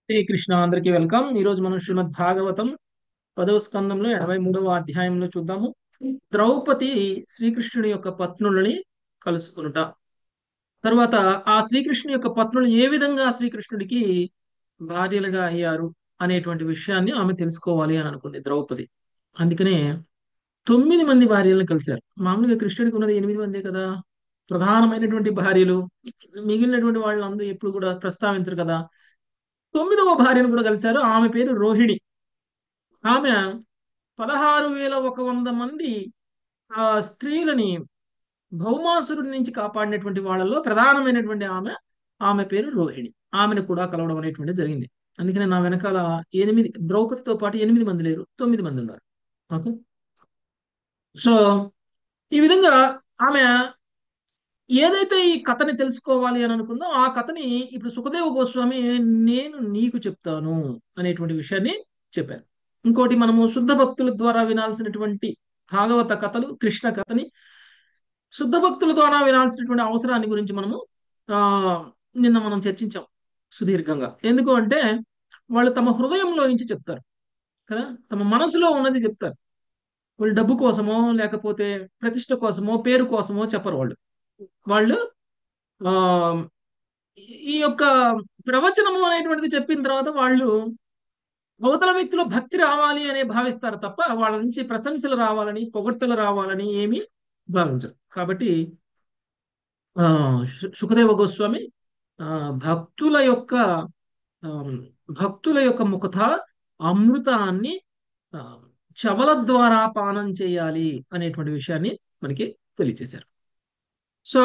కృష్ణ అందరికీ వెల్కమ్. ఈ రోజు మనం శ్రీమద్ భాగవతం 10వ స్కందంలో 83వ అధ్యాయంలో చూద్దాము. ద్రౌపది శ్రీకృష్ణుడి యొక్క పత్నులని కలుసుకునుట. తర్వాత ఆ శ్రీకృష్ణుని యొక్క పత్నులు ఏ విధంగా శ్రీకృష్ణుడికి భార్యలుగా అయ్యారు అనేటువంటి విషయాన్ని ఆమె తెలుసుకోవాలి అని అనుకుంది ద్రౌపది. అందుకనే 9 మంది భార్యలను కలిశారు. మామూలుగా కృష్ణుడికి ఉన్నది 8 మందే కదా, ప్రధానమైనటువంటి భార్యలు. మిగిలినటువంటి వాళ్ళందరూ ఎప్పుడు కూడా ప్రస్తావించరు కదా. 9వ భార్యను కూడా కలిశారు. ఆమె పేరు రోహిణి. ఆమె 16,100 మంది స్త్రీలని భౌమాసురుడి నుంచి కాపాడినటువంటి వాళ్ళలో ప్రధానమైనటువంటి ఆమె పేరు రోహిణి. ఆమెను కూడా కలవడం అనేటువంటిది జరిగింది. అందుకనే నా వెనకాల 8, ద్రౌపదితో పాటు 8 మంది లేరు, 9 మంది ఉన్నారు. ఓకే. సో ఈ విధంగా ఆమె ఏదైతే ఈ కథని తెలుసుకోవాలి అని అనుకుందో ఆ కథని ఇప్పుడు సుఖదేవ గోస్వామి నేను నీకు చెప్తాను అనేటువంటి విషయాన్ని చెప్పారు. ఇంకోటి, మనము శుద్ధ భక్తుల ద్వారా వినాల్సినటువంటి భాగవత కథలు, కృష్ణ కథని శుద్ధ భక్తుల ద్వారా వినాల్సినటువంటి అవసరాన్ని గురించి మనము ఆ నిన్న మనం చర్చించాం సుదీర్ఘంగా. ఎందుకు అంటే వాళ్ళు తమ హృదయంలో నుంచి చెప్తారు కదా, తమ మనసులో ఉన్నది చెప్తారు. వాళ్ళు డబ్బు కోసమో లేకపోతే ప్రతిష్ట కోసమో పేరు కోసమో చెప్పరు. వాళ్ళు వాళ్ళు ఆ ఈ యొక్క ప్రవచనము అనేటువంటిది చెప్పిన తర్వాత వాళ్ళు అవతల వ్యక్తిలో భక్తి రావాలి అనే భావిస్తారు తప్ప వాళ్ళ నుంచి ప్రశంసలు రావాలని, పొగడ్తలు రావాలని ఏమీ భావించరు. కాబట్టి ఆ సుఖదేవ గోస్వామి ఆ భక్తుల యొక్క ఆ, భక్తుల యొక్క ముఖత అమృతాన్ని ఆ, చెవల ద్వారా పానం చేయాలి అనేటువంటి విషయాన్ని మనకి తెలియజేశారు. సో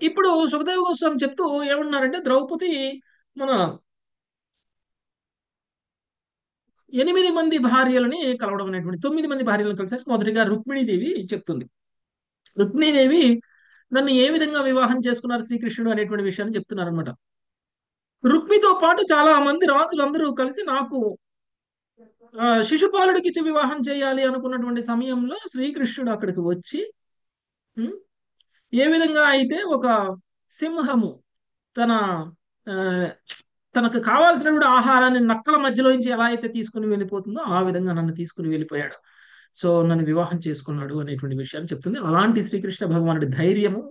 ఇప్పుడు సుఖదేవ గోస్వామి చెప్తూ ఏమన్నారంటే, ద్రౌపది మన 8 మంది భార్యలని కలవడం అనేటువంటి 9 మంది భార్యలను కలిసి మొదటిగా రుక్మిణీదేవి చెప్తుంది. రుక్మిణీదేవి నన్ను ఏ విధంగా వివాహం చేసుకున్నారు శ్రీకృష్ణుడు అనేటువంటి విషయాన్ని చెప్తున్నారు అనమాట. రుక్మితో పాటు చాలా మంది రాజులందరూ కలిసి నాకు శిశుపాలుడికి ఇచ్చి వివాహం చేయాలి అనుకున్నటువంటి సమయంలో శ్రీకృష్ణుడు అక్కడికి వచ్చి ఉం, ఏ విధంగా అయితే ఒక సింహము తన ఆ, తనకు కావాల్సినటువంటి ఆహారాన్ని నక్కల మధ్యలో నుంచి ఎలా అయితే తీసుకుని వెళ్ళిపోతుందో ఆ విధంగా నన్ను తీసుకుని వెళ్ళిపోయాడు. సో నన్ను వివాహం చేసుకున్నాడు అనేటువంటి విషయాన్ని చెప్తుంది. అలాంటి శ్రీకృష్ణ భగవానుడి ధైర్యము,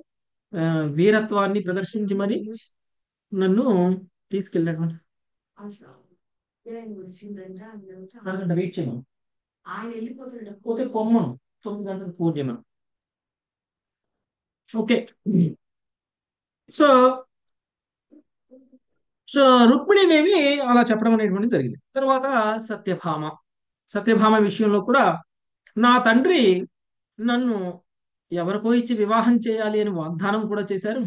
ఆ, వీరత్వాన్ని ప్రదర్శించి మరి నన్ను తీసుకెళ్ళినటువంటి అరగంట వెయిట్ చేయను, పోతే పొమ్మను 9 గంటలకు పూజ చేయమను. ఓకే. సో సో రుక్మిణీదేవి అలా చెప్పడం అనేటువంటిది జరిగింది. తర్వాత సత్యభామ. సత్యభామ విషయంలో కూడా నా తండ్రి నన్ను ఎవరికో ఇచ్చి వివాహం చేయాలి అని వాగ్దానం కూడా చేశారు.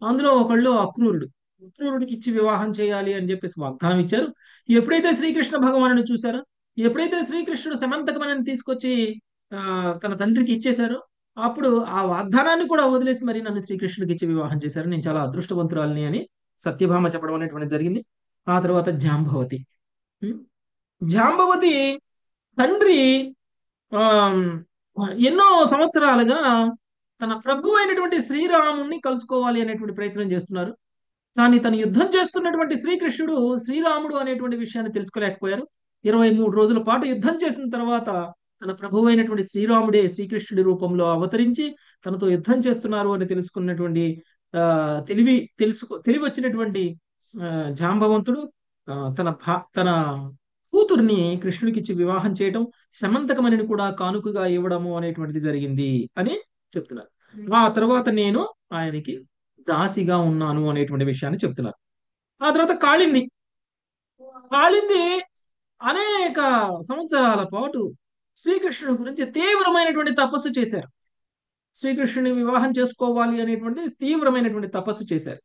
అందులో ఒకళ్ళు అక్రూరుడు. అక్రూరుడికి ఇచ్చి వివాహం చేయాలి అని చెప్పేసి వాగ్దానం ఇచ్చారు. ఎప్పుడైతే శ్రీకృష్ణ భగవానుని చూశారో, ఎప్పుడైతే శ్రీకృష్ణుడు సమంతకమని తీసుకొచ్చి ఆ, తన తండ్రికి ఇచ్చేశారో, అప్పుడు ఆ వాగ్దానాన్ని కూడా వదిలేసి మరి నన్ను శ్రీకృష్ణుడికి ఇచ్చి వివాహం చేశారు. నేను చాలా అదృష్టవంతురాలిని అని సత్యభామ చెప్పడం అనేటువంటిది జరిగింది. ఆ తర్వాత జాంబవతి. ఉం? జాంబవతి తండ్రి ఆ ఎన్నో సంవత్సరాలుగా తన ప్రభు అయినటువంటి శ్రీరాముణ్ణి కలుసుకోవాలి అనేటువంటి ప్రయత్నం చేస్తున్నారు. కానీ తను యుద్ధం చేస్తున్నటువంటి శ్రీకృష్ణుడు శ్రీరాముడు అనేటువంటి విషయాన్ని తెలుసుకోలేకపోయారు. 23 రోజుల పాటు యుద్ధం చేసిన తర్వాత తన ప్రభు అయినటువంటి శ్రీరాముడే శ్రీకృష్ణుడి రూపంలో అవతరించి తనతో యుద్ధం చేస్తున్నారు అని తెలుసుకున్నటువంటి ఆ తెలివి వచ్చినటువంటి ఆ, జాంబవంతుడు తన కూతుర్ని కృష్ణుడికి ఇచ్చి వివాహం చేయటం, సమంతకమణిని కూడా కానుకగా ఇవ్వడము అనేటువంటిది జరిగింది అని చెప్తున్నారు. ఆ తర్వాత నేను ఆయనకి దాసిగా ఉన్నాను అనేటువంటి విషయాన్ని చెప్తున్నారు. ఆ తర్వాత కాళింది. కాళింది అనేక సంవత్సరాల పాటు శ్రీకృష్ణుడి గురించి తీవ్రమైనటువంటి తపస్సు చేశారు. శ్రీకృష్ణుని వివాహం చేసుకోవాలి అనేటువంటి తీవ్రమైనటువంటి తపస్సు చేశారు.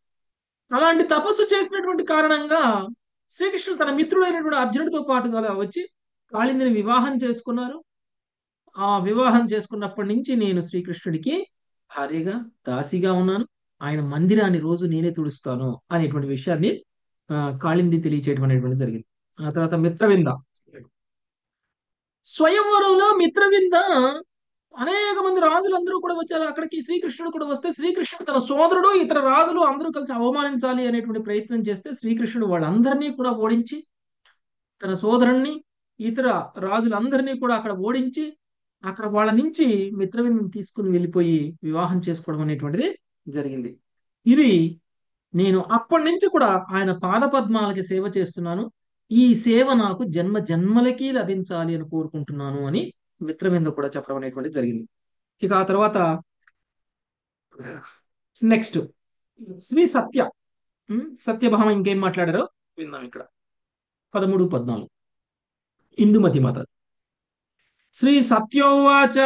అలాంటి తపస్సు చేసినటువంటి కారణంగా శ్రీకృష్ణుడు తన మిత్రుడైనటువంటి అర్జునుడితో పాటుగా వచ్చి కాళిందిని వివాహం చేసుకున్నారు. ఆ వివాహం చేసుకున్నప్పటి నుంచి నేను శ్రీకృష్ణుడికి భార్యగా, దాసిగా ఉన్నాను. ఆయన మందిరాన్ని రోజు నేనే తుడుస్తాను అనేటువంటి విషయాన్ని కాళింది తెలియచేయడం అనేటువంటి జరిగింది. ఆ తర్వాత మిత్రవింద. స్వయంవరంలో మిత్రవింద అనేక మంది రాజులందరూ కూడా వచ్చారు అక్కడికి. శ్రీకృష్ణుడు కూడా వస్తే శ్రీకృష్ణుడు తన సోదరుడు, ఇతర రాజులు అందరూ కలిసి అవమానించాలి అనేటువంటి ప్రయత్నం చేస్తే శ్రీకృష్ణుడు వాళ్ళందరినీ కూడా ఓడించి తన సోదరుణ్ణి ఇతర రాజులందరినీ కూడా అక్కడ ఓడించి అక్కడ వాళ్ళ నుంచి మిత్రవిందం తీసుకుని వెళ్ళిపోయి వివాహం చేసుకోవడం అనేటువంటిది జరిగింది. ఇది నేను అప్పటి నుంచి కూడా ఆయన పాదపద్మాలకి సేవ చేస్తున్నాను. ఈ సేవ నాకు జన్మ జన్మలకి లభించాలి అని కోరుకుంటున్నాను అని మిత్రవింద కూడా చెప్పడం అనేటువంటిది జరిగింది. ఇక ఆ తర్వాత నెక్స్ట్ శ్రీ సత్య. సత్యభామ ఇంకేం మాట్లాడారో విందాం ఇక్కడ. 13, 14 ఇందుమతి మాత. శ్రీ సత్యోవాచ.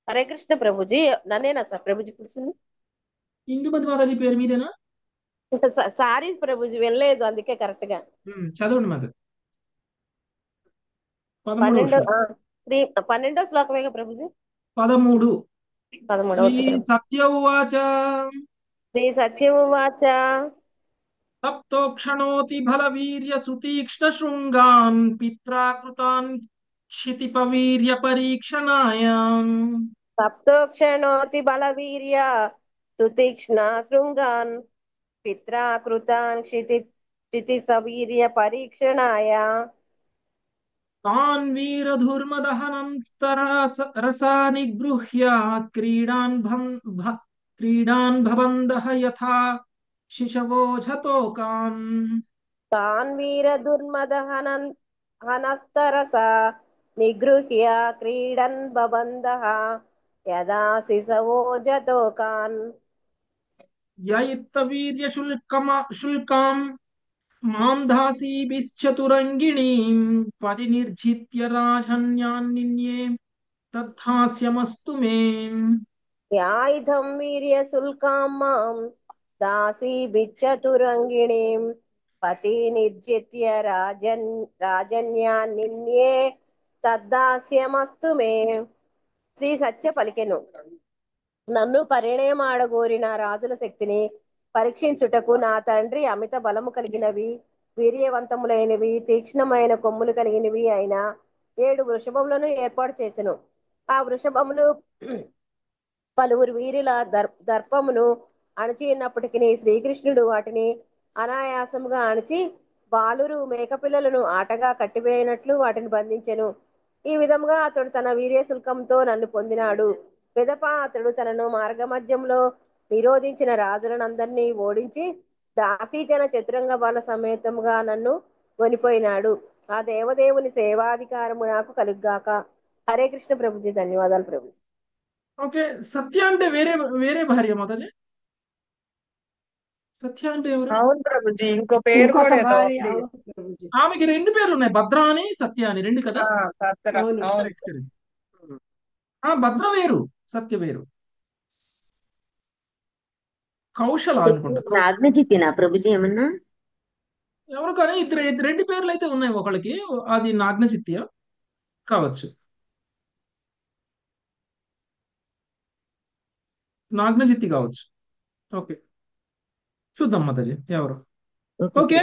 హరే కృష్ణ ప్రభుజీ. నన్నేనా సార్ ప్రభుజీ పిలిచింది? ఇందుమతి మాతాజీ పేరు మీదేనా? సారీ ప్రభుజీ, వెళ్ళలేదు అందుకే కరెక్ట్ గా. చదవండి మాత. 13వ 12 శ్లోకం. 12వ శ్లోకమేగా ప్రభుజీ. 13. 13వ శ్రీ సత్య ఉవాచ. శ్రీ సత్యమువాచ. తప్తోక్షణోతి బలవీర్య సుతీక్ష్ణ శృంగాన్ పిత్రాకృతాన్ క్షితిపవీర్య పరీక్షణాయ. సప్తోక్షణోతి బలవీర్య సుతీక్ష్ణ శృంగాన్ పిత్రాకృతాన్ క్షితి సవీర్య పరీక్షణాయ. తాన్ వీరధుర్మదహనంస్తరసా నిగృహ్య క్రీడాన్ భవందః యథా శిశవోఝతోకాన్. తాన్ వీర హనస్తరసా నిగృహ్య క్రీడన్ బబంధః యదా శిశవో జతోకాన్. యయిత్త వీర్యశుల్కాం మాంధాసీభిశ్చతురంగిణీం పది నిర్జిత్య రాజన్యాన్నిన్యే తద్ధాస్యమస్తు మే. యాయుధం వీర్య శుల్కాం మాం దాసీ బిచ్చతురంగిణీం పతి నిర్జిత్య రాజన్యాన్నిన్యే తద్దాస్యమస్తు మే. శ్రీ సత్య పలికెను, నన్ను పరిణయమాడగోరిన రాజుల శక్తిని పరీక్షించుటకు నా తండ్రి అమిత బలము కలిగినవి, వీర్యవంతములైనవి, తీక్ష్ణమైన కొమ్ములు కలిగినవి అయిన 7 వృషభములను ఏర్పాటు చేసెను. ఆ వృషభములు పలువురు వీరుల దర్పమును అణచి ఉన్నప్పటికీ శ్రీకృష్ణుడు వాటిని అనాయాసముగా అణచి బాలురు మేకపిల్లలను ఆటగా కట్టివేయనట్లు వాటిని బంధించెను. ఈ విధముగా అతడు తన వీర్యశుల్కంతో నన్ను పొందినాడు. పిదప అతడు తనను మార్గమధ్యంలో నిరోధించిన రాజులనందరినీ ఓడించి దాసీజన చతురంగ బల సమేతముగా నన్ను కొనిపోయినాడు. ఆ దేవదేవుని సేవాధికారము నాకు కలుగ్గాక. హరే కృష్ణ ప్రభుజీ. ధన్యవాదాలు ప్రభుజీ. ఓకే, సత్య అంటే వేరే వేరే భార్య మాతాజీ. సత్య అంటే ఎవరు? అవును ప్రభుజీ, ఇంకో పేరు ఇంకొక కూడా ఏదో భార్య. ఉంది. అవును ప్రభుజీ. ఆమెకి 2 పేర్లు ఉన్నాయి, భద్ర అని సత్య అని 2 కదా. భద్ర. అవును. అవును. Correct, correct. భద్ర వేరు, సత్య వేరు. కౌశల అనుకుంటా. నాగ్నజిత్తినా ప్రభుజీ ఏమన్నా? ఎవరు కానీ ఇద్దరు 2 పేర్లు అయితే ఉన్నాయి ఒకళ్ళకి. అది నాగ్నచిత్య కావచ్చు. నాగ్నజిత్తి కావచ్చు. ఓకే, చూద్దాం మాతాజీ ఎవరు. ఓకే,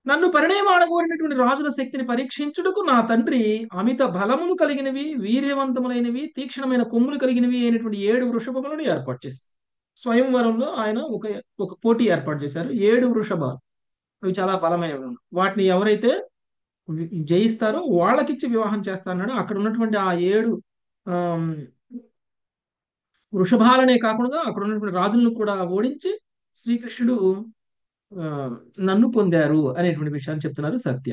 నన్ను పరిణయమాడగోరినటువంటి రాజుల శక్తిని పరీక్షించుటకు నా తండ్రి అమిత బలములు కలిగినవి, వీర్యవంతములైనవి, తీక్షణమైన కొమ్ములు కలిగినవి అయినటువంటి 7 వృషభములను ఏర్పాటు చేశారు. స్వయంవరంలో ఆయన ఒక పోటీ ఏర్పాటు చేశారు. 7 వృషభాలు, అవి చాలా బలమైనవి. వాటిని ఎవరైతే జయిస్తారో వాళ్ళకిచ్చి వివాహం చేస్తానన్నాడు. అక్కడ ఉన్నటువంటి ఆ 7 వృషభాలనే కాకుండా అక్కడ ఉన్నటువంటి రాజులను కూడా ఓడించి శ్రీకృష్ణుడు నన్ను పొందారు అనేటువంటి విషయాన్ని చెప్తున్నారు సత్య.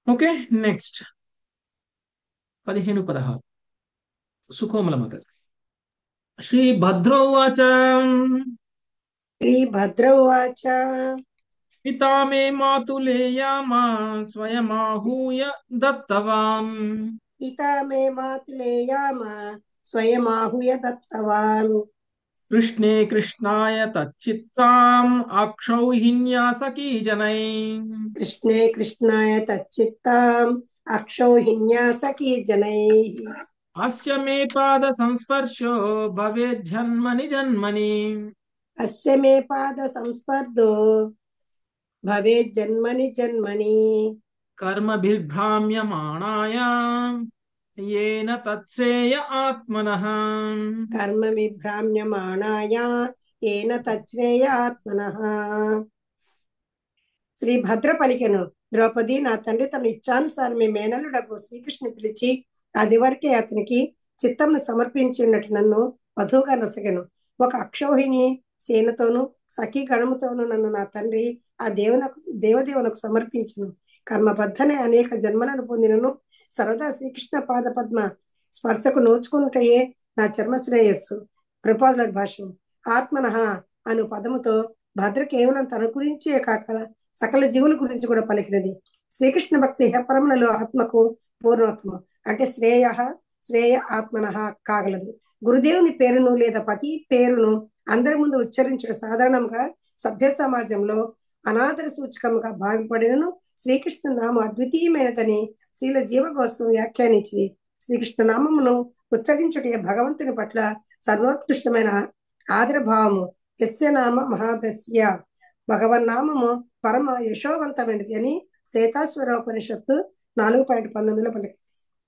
ఓకే, నెక్స్ట్ 15, 16 సుకోమల మత. శ్రీ భద్రోవాచ. శ్రీ భద్రవాచ. పితా మే మాతులేయామా స్వయమాహూయ దత్తవాన్. పితా మే మాతులేయామ స్వయమాహుయ దత్తవాన్. కృష్ణే కృష్ణాయ తచ్చిత్తాం అక్షౌహిణ్యా సఖీ జనై. కృష్ణే కృష్ణాయ తచ్చిత్తాం అక్షౌహిణ్యా సఖీ జనైః. అస్య మే పాద సంస్పర్శో భవేజ్జన్మని జన్మని. అస్య మే పాద సంస్పర్శో భవేజ్జన్మని జన్మని. కర్మభిర్భ్రామ్యమాణాయ येन తత్శ్రేయ ఆత్మనః. కర్మ విభ్రామ్యమాణాయ ఏన తచ్రేయ ఆత్మనః. శ్రీ భద్ర పలికెను. ద్రౌపది, నా తండ్రి తన ఇచ్చానుసారం మీ మేనల్లుడకు శ్రీకృష్ణుని పిలిచి అది వరకే అతనికి చిత్తంను సమర్పించి ఉన్నట్టు నన్ను వధువుగా నొసగెను. ఒక అక్షౌహిణి సేనతోనూ సఖీ గణముతోనూ నన్ను నా తండ్రి ఆ దేవదేవునకు సమర్పించును. కర్మబద్ధనే అనేక జన్మలను పొందినను సరదా శ్రీకృష్ణ పాద పద్మ స్పర్శకు నోచుకున్నటయే నా చర్మ శ్రేయస్సు. ప్రపాదుల భాష్యం. ఆత్మనః అను పదముతో భద్ర కేవలం తన గురించే కాక సకల జీవుల గురించి కూడా పలికినది. శ్రీకృష్ణ భక్తి పరములలో ఆత్మకు పూర్ణత్వం అంటే శ్రేయ ఆత్మనః కాగలదు. గురుదేవుని పేరును లేదా పతి పేరును అందరి ముందు ఉచ్చరించడం సాధారణంగా సభ్య సమాజంలో అనాదర సూచకంగా భావింపడినను శ్రీకృష్ణ నామం అద్వితీయమైనదని శ్రీల జీవగోస్వం వ్యాఖ్యానించింది. శ్రీకృష్ణ నామమును ఉచ్చరించుటే భగవంతుని పట్ల సర్వోత్కృష్టమైన ఆదరభావము. యస్య నామ మహాదస్య భగవన్నామము పరమ యశోవంతమైనది అని శ్వేతాశ్వరోపనిషత్తు 4.19 పలికి.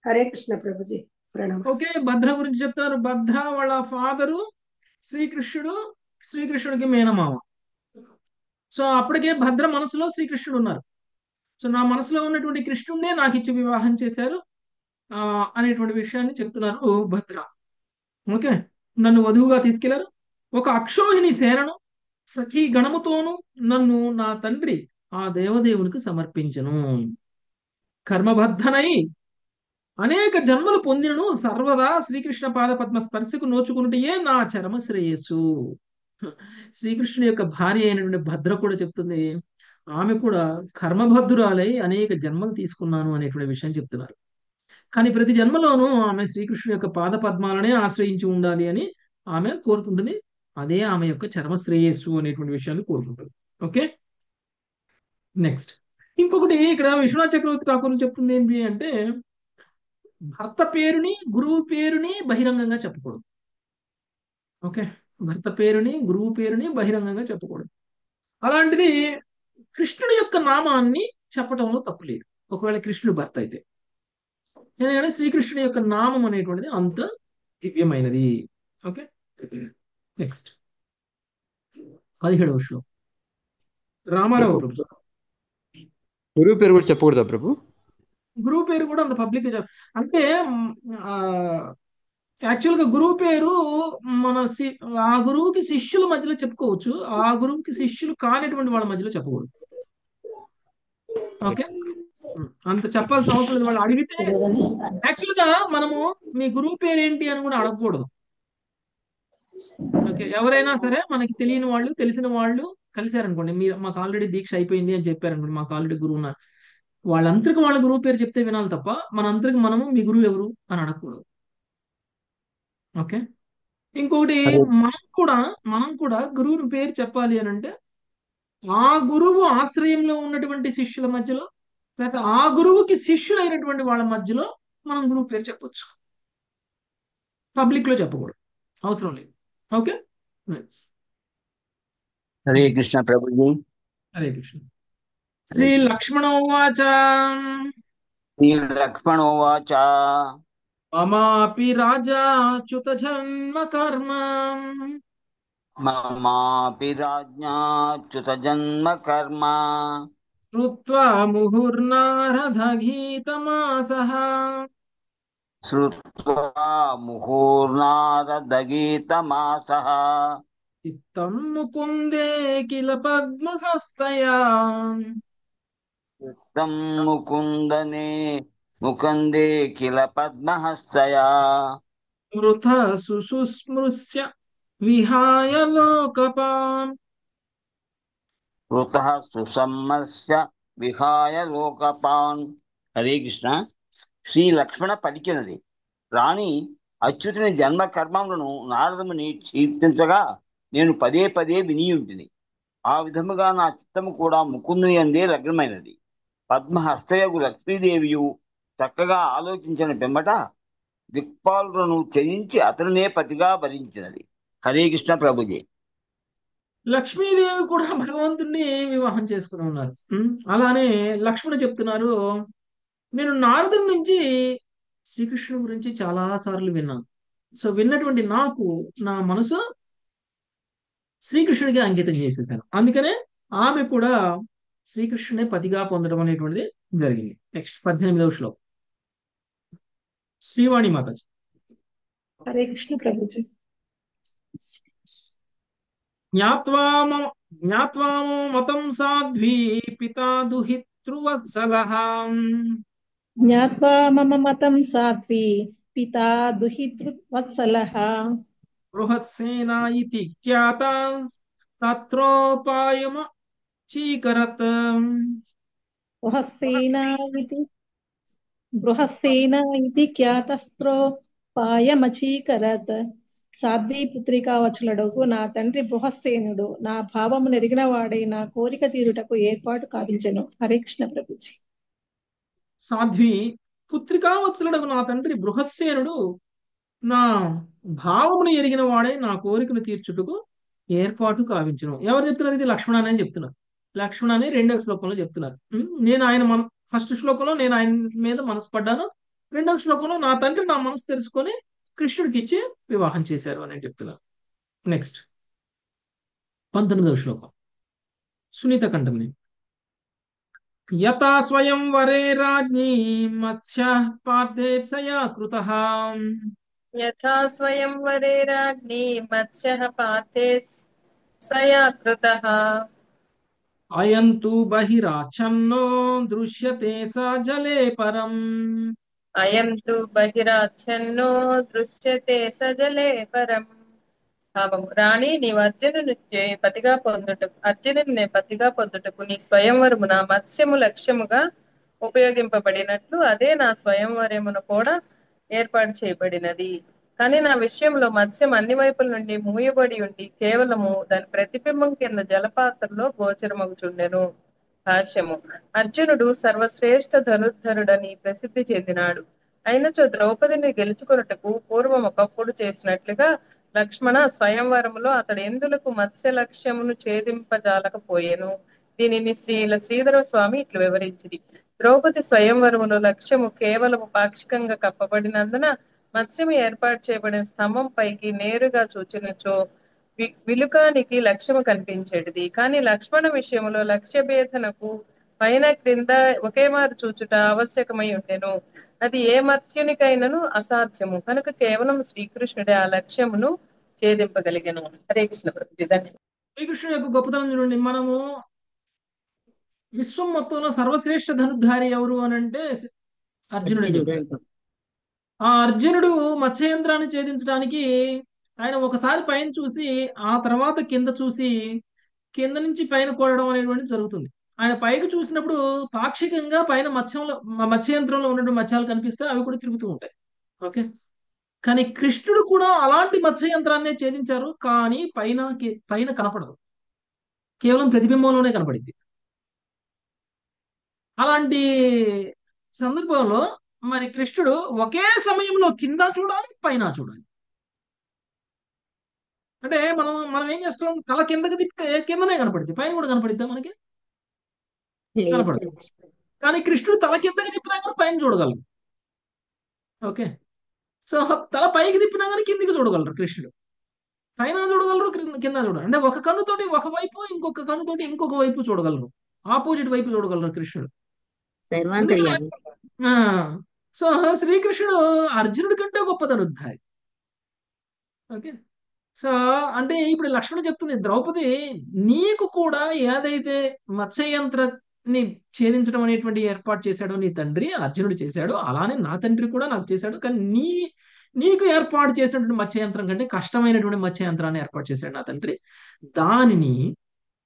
హరే కృష్ణ ప్రభుజీ, ప్రణామం. ఓకే, భద్ర గురించి చెప్తారు. భద్ర వాళ్ళ ఫాదరు శ్రీకృష్ణుడికి మేనమామ. సో అప్పటికే భద్ర మనసులో శ్రీకృష్ణుడు ఉన్నారు. సో నా మనసులో ఉన్నటువంటి కృష్ణుడినే నాకు ఇచ్చి వివాహం చేశారు అనేటువంటి విషయాన్ని చెప్తున్నారు భద్ర. ఓకే, నన్ను వధువుగా తీసుకెళ్లారు. ఒక అక్షోహిణి సేనను సఖీ గణముతోను నన్ను నా తండ్రి ఆ దేవదేవునికి సమర్పించను. కర్మబద్ధనై అనేక జన్మలు పొందినను సర్వదా శ్రీకృష్ణ పాద పద్మ స్పర్శకు నోచుకుంటే నా చరమ శ్రేయస్సు. శ్రీకృష్ణుని యొక్క భార్య అయినటువంటి భద్ర కూడా చెప్తుంది, ఆమె కూడా కర్మబద్ధురాలై అనేక జన్మలు తీసుకున్నాను అనేటువంటి విషయం చెప్తున్నారు. కానీ ప్రతి జన్మలోనూ ఆమె శ్రీకృష్ణుని యొక్క పాద పద్మాలనే ఆశ్రయించి ఉండాలి అని ఆమె కోరుకుంటుంది. అదే ఆమె యొక్క చర్మ శ్రేయస్సు అనేటువంటి విషయాన్ని కోరుకుంటుంది. ఓకే, నెక్స్ట్ ఇంకొకటి ఇక్కడ విశ్వనాథ్ చక్రవర్తి ఠాకూర్ చెప్తుంది ఏంటి అంటే, భర్త పేరుని గురువు పేరుని బహిరంగంగా చెప్పకూడదు. ఓకే, భర్త పేరుని గురువు పేరుని బహిరంగంగా చెప్పకూడదు. అలాంటిది కృష్ణుడి యొక్క నామాన్ని చెప్పడంలో తప్పు లేదు, ఒకవేళ కృష్ణుడు భర్త అయితే. ఎందుకంటే శ్రీకృష్ణుడి యొక్క నామం అనేటువంటిది అంత దివ్యమైనది. ఓకే, నెక్స్ట్ 17వ శ్లోకం. రామారావు ప్రభు. గురువు పేరు కూడా చెప్పకూడదా ప్రభు? గురువు పేరు కూడా అంత పబ్లిక్ అంటే యాక్చువల్గా గురువు పేరు మన ఆ గురువుకి శిష్యుల మధ్యలో చెప్పుకోవచ్చు, ఆ గురువుకి శిష్యులు కానిటువంటి వాళ్ళ మధ్యలో చెప్పకూడదు. ఓకే, అంత చెప్పాల్సిన అవసరం లేదు. వాళ్ళు అడిగితే యాక్చువల్గా మనము మీ గురువు పేరు ఏంటి అని కూడా అడగకూడదు. ఓకే, ఎవరైనా సరే మనకి తెలియని వాళ్ళు తెలిసిన వాళ్ళు కలిశారనుకోండి, మీరు మాకు ఆల్రెడీ దీక్ష అయిపోయింది అని చెప్పారనుకోండి, మాకు ఆల్రెడీ గురువు ఉన్నారు, వాళ్ళంతరికి వాళ్ళ గురువు పేరు చెప్తే వినాలి తప్ప మనందరికి మనము మీ గురువు ఎవరు అని అడగకూడదు. ఓకే, ఇంకొకటి మనం కూడా గురువుని పేరు చెప్పాలి అని అంటే ఆ గురువు ఆశ్రయంలో ఉన్నటువంటి శిష్యుల మధ్యలో లేకపోతే ఆ గురువుకి శిష్యులైనటువంటి వాళ్ళ మధ్యలో మనం గురువు పేరు చెప్పొచ్చు, పబ్లిక్ లో చెప్పకూడదు, అవసరం లేదు. ఓకే, హరే కృష్ణ ప్రభుజీ. హరే కృష్ణ. శ్రీ లక్ష్మణోవాచ శ్రీ లక్ష్మణోవాచ మమాపి రాజాచ్యుత జన్మ కర్మ మమాపి రాజ్ఞాచ్యుత జన్మ కర్మ శ్రుత్వా ముహుర్నారదగీతమాసః శ్రుత్వా ముహుర్నారదగీతమాసః చిత్తం ముకుందే కిల పద్మహస్తయా చిత్తం ముకుందే కిల పద్మహస్తయా మృత సుస్మృశ్య విహాయ లోకపాన్. వృతః సుసమ్మస్య విహాయ లోకపాన్. హరే కృష్ణ. శ్రీ లక్ష్మణ పలికినది, రాణి అచ్యుతుని జన్మ కర్మములను నారదముని కీర్తించగా నేను పదే పదే వినియుంటిని. ఆ విధముగా నా చిత్తము కూడా ముకుందుని అందే లగ్నమైనది. పద్మహస్తయగు లక్ష్మీదేవియు చక్కగా ఆలోచించిన పిమ్మట దిక్పాలులను త్యజించి అతనినే పతిగా భరించినది. హరే కృష్ణ ప్రభుజీ. లక్ష్మీదేవి కూడా భగవంతుణ్ణి వివాహం చేసుకుని ఉన్నారు. అలానే లక్ష్మణ చెప్తున్నారు, నేను నారదుడి నుంచి శ్రీకృష్ణుడి గురించి చాలా సార్లు విన్నాను. సో విన్నటువంటి నాకు నా మనసు శ్రీకృష్ణుడికి అంకితం చేసేసాను. అందుకనే ఆమె కూడా శ్రీకృష్ణునే పతిగా పొందడం అనేటువంటిది జరిగింది. నెక్స్ట్ 18వ శ్లోకం. శ్రీవాణి మాతాజీ. హరే కృష్ణ ప్రభుజీ. జ్ఞాత్వా మమ మతం సాధ్వీ పితా దుహితృవత్సలః జ్ఞాత్వా మమ మతం సాత్వి పితా దుహితృవత్సలః బృహత్సేనా ఇతి ఖ్యాతా తత్రోపాయమ చీకరత్. బృహస్సేన ఇతి ఖ్యాతస్త్రోపాయమచీకరత్. సాధ్వి పుత్రికా వత్సలుడగు నా తండ్రి బృహస్సేనుడు నా భావము నెరిగిన వాడై నా కోరిక తీరుటకు ఏర్పాటు కావించెను. హరే కృష్ణ ప్రభుజీ. సాధ్వి పుత్రికావత్సలుడగు నా తండ్రి బృహస్సేనుడు నా భావమును ఎరిగిన వాడే నా కోరికను తీర్చుటకు ఏర్పాటు కావించును. ఎవరు చెప్తున్నారు? ఇది లక్ష్మణ అని చెప్తున్నారు. లక్ష్మణ అని 2వ శ్లోకంలో చెప్తున్నారు. నేను ఆయన ఫస్ట్ శ్లోకంలో నేను ఆయన మీద మనసు పడ్డాను, 2వ శ్లోకంలో నా తండ్రి నా మనసు తెలుసుకొని కృష్ణుడికి ఇచ్చి వివాహం చేశారు అని చెప్తున్నారు. నెక్స్ట్ 19వ శ్లోకం. సునీత కంఠంని. యథా స్వయం వరే రాజ్ఞీ మత్స్య పార్థేప్సయా కృతః యథా స్వయంవరే రాజ్ఞీ మత్స్యః పార్థే సయా కృతః అయం తు బహిరాచ్ఛన్నో దృశ్యతే స జలే పరం. అయం తు బహిరాచ్ఛన్నో దృశ్యతే సజలే పరం. భావము. రాణి, నీవు అర్జునుని పతిగా పొందుటకు నీ స్వయంవరమున మత్స్యము లక్ష్యముగా ఉపయోగింపబడినట్లు అదే నా స్వయంవరమును కూడా ఏర్పాటు చేయబడినది. కానీ నా విషయంలో మత్స్యం అన్ని వైపుల నుండి మూయబడి ఉండి కేవలము దాని ప్రతిబింబం కింద జలపాత్రలో గోచరమగుచుండెను. భాష్యము. అర్జునుడు సర్వశ్రేష్ఠ ధనుర్ధరుడని ప్రసిద్ధి చెందినాడు. అయినచో ద్రౌపదిని గెలుచుకొనుటకు పూర్వం ఒకప్పుడు చేసినట్లుగా లక్ష్మణ స్వయంవరములో అతడు ఎందులకు మత్స్య లక్ష్యమును ఛేదింపజాలకపోయెను. దీనిని శ్రీధర స్వామి ఇట్లు వివరించింది. ద్రౌపది స్వయంవరములో లక్ష్యము కేవలము పాక్షికంగా కప్పబడినందున మత్స్యము ఏర్పాటు చేయబడిన స్తంభం పైకి నేరుగా చూచినచో విలుకానికి లక్ష్యము కనిపించేటిది. కానీ లక్ష్మణ విషయములో లక్ష్య భేదనకు పైన క్రింద ఒకే మారు చూచుట ఆవశ్యకమై ఉండెను. అది ఏ మత్యునికైనను అసాధ్యము. కనుక కేవలం శ్రీకృష్ణుడే ఆ లక్ష్యమును ఛేదింపగలిగెను. హరే కృష్ణ ప్రభుజీ. ధన్యవాదాలు. శ్రీకృష్ణుడి యొక్క గొప్పతనం చూడండి. మనము విశ్వం మొత్తంలో సర్వశ్రేష్ఠ ధనుర్ధారి ఎవరు అని అంటే అర్జునుడు అని చెప్తారు. ఆ అర్జునుడు మత్స్యయంత్రాన్ని ఛేదించడానికి ఆయన ఒకసారి పైన చూసి ఆ తర్వాత కింద చూసి కింద నుంచి పైన కొడడం అనేటువంటిది జరుగుతుంది. ఆయన పైకి చూసినప్పుడు పాక్షికంగా పైన మత్స్యయంత్రంలో ఉన్నటువంటి మత్స్యాలు కనిపిస్తే అవి కూడా తిరుగుతూ ఉంటాయి. ఓకే, కానీ కృష్ణుడు కూడా అలాంటి మత్స్యయంత్రాన్నే ఛేదించారు. కానీ పైన కనపడదు, కేవలం ప్రతిబింబంలోనే కనపడింది. అలాంటి సందర్భంలో మరి కృష్ణుడు ఒకే సమయంలో కింద చూడాలి, పైన చూడాలి. అంటే మనం ఏం చేస్తాం? తల కిందకి తిప్పితే కిందనే కనపడుతుంది, పైన కూడా కనపడిద్దా మనకి? కనపడదు. కానీ కృష్ణుడు తల కిందకి తిప్పినా కానీ పైన చూడగలరు. ఓకే, సో తల పైకి తిప్పినా కానీ కిందికి చూడగలరు కృష్ణుడు. పైన చూడగలరు, కింద చూడగలరు. అంటే ఒక కన్నుతోటి ఒక వైపు, ఇంకొక కన్నుతోటి ఇంకొక వైపు చూడగలరు. ఆపోజిట్ వైపు చూడగలరు కృష్ణుడు. సో శ్రీకృష్ణుడు అర్జునుడి కంటే గొప్ప ధనుర్ధారి. ఓకే, సో అంటే ఇప్పుడు లక్ష్మణుడు చెప్తుంది, ద్రౌపది నీకు కూడా ఏదైతే మత్స్యయంత్రాన్ని ఛేదించడం అనేటువంటి ఏర్పాటు చేశాడో నీ తండ్రి అర్జునుడు చేశాడు, అలానే నా తండ్రి కూడా నాకు చేశాడు. కానీ నీకు ఏర్పాటు చేసినటువంటి మత్స్యయంత్రం కంటే కష్టమైనటువంటి మత్స్యయంత్రాన్ని ఏర్పాటు చేశాడు నా తండ్రి. దానిని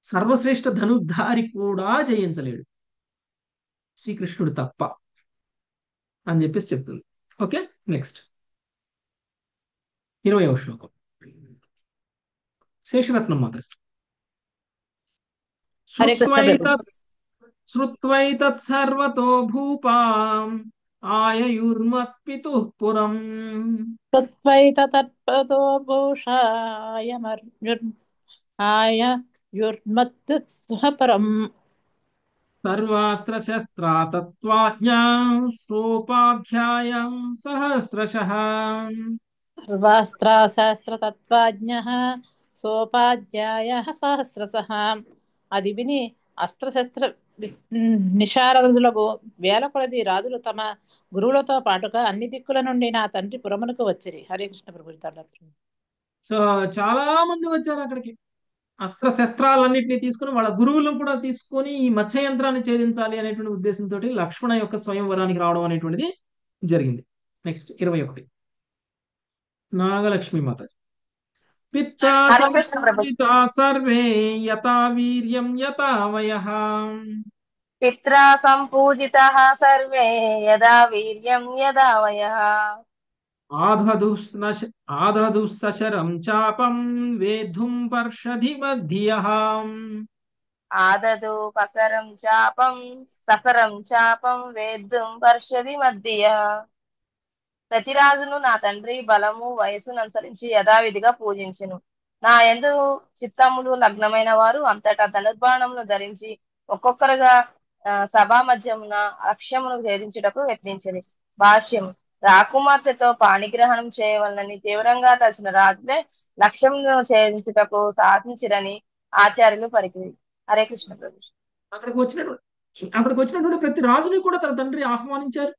సర్వశ్రేష్ఠ ధనుర్ధారి కూడా జయించలేడు, శ్రీకృష్ణుడు తప్ప అని చెప్పేసి చెప్తుంది. ఓకే, నెక్స్ట్ 20వ శ్లోకం. శేషరత్నం మాత. శ్రుత్వైతత్ సర్వతో భూపాం ఆయయుర్మత్పితుః పురం. శ్రుత్వైతతర్పతో భూషాయయుర్మత్పితుః పురం. సర్వాస్త్రశస్త్రా తత్వాజ్ఞా సోపాధ్యాయ సహస్రశః. సర్వాస్త్రశస్త్రతత్వాజ్ఞః సోపాధ్యాయః సహస్రశః. అది విని అస్త్రశస్త్ర నిశారదులకు వేల కొలది రాజులు తమ గురువులతో పాటుగా అన్ని దిక్కుల నుండి నా తండ్రి పురమునకు వచ్చిరి. హరే కృష్ణ ప్రభు దండాలు. సో చాలా మంది వచ్చారు అక్కడికి. అస్త్ర శస్త్రాలన్నింటినీ తీసుకుని వాళ్ళ గురువులను కూడా తీసుకొని ఈ మత్స్య యంత్రాన్ని ఛేదించాలి అనేటువంటి ఉద్దేశంతో లక్ష్మణ యొక్క స్వయంవరానికి రావడం అనేటువంటిది జరిగింది. నెక్స్ట్ 21 నాగలక్ష్మి మాత. పిత్రా హరే కృష్ణ ప్రభు. సంపూజితా సర్వే యథా వీర్యం యథా వయః పిత్రా సంపూజితాః సర్వే యదా వీర్యం యదా వయః ఆదధు సశరం చాపం వేద్ధుం పర్షధి మధ్యః. ఆదదు సఫరం చాపం వేద్దుం పర్షది మధ్యః. ప్రతిరాజును నా తండ్రి బలము వయసును అనుసరించి యథావిధిగా పూజించెను. నా యందు చిత్తములు లగ్నమైన వారు అంతటా ధనుర్బాణమును ధరించి ఒక్కొక్కరుగా సభా మధ్యమున లక్ష్యమును ఛేదించుటకు యత్నించింది. భాష్యం. రాకుమార్తెతో పాణిగ్రహణం చేయవలనని తీవ్రంగా తలచిన రాజులే లక్ష్యమును ఛేదించుటకు సాధించిరని ఆచార్యులు పలికిరి. హరే కృష్ణ ప్రభు. అక్కడికి వచ్చినటువంటి ప్రతి రాజుని కూడా తన తండ్రి ఆహ్వానించారు.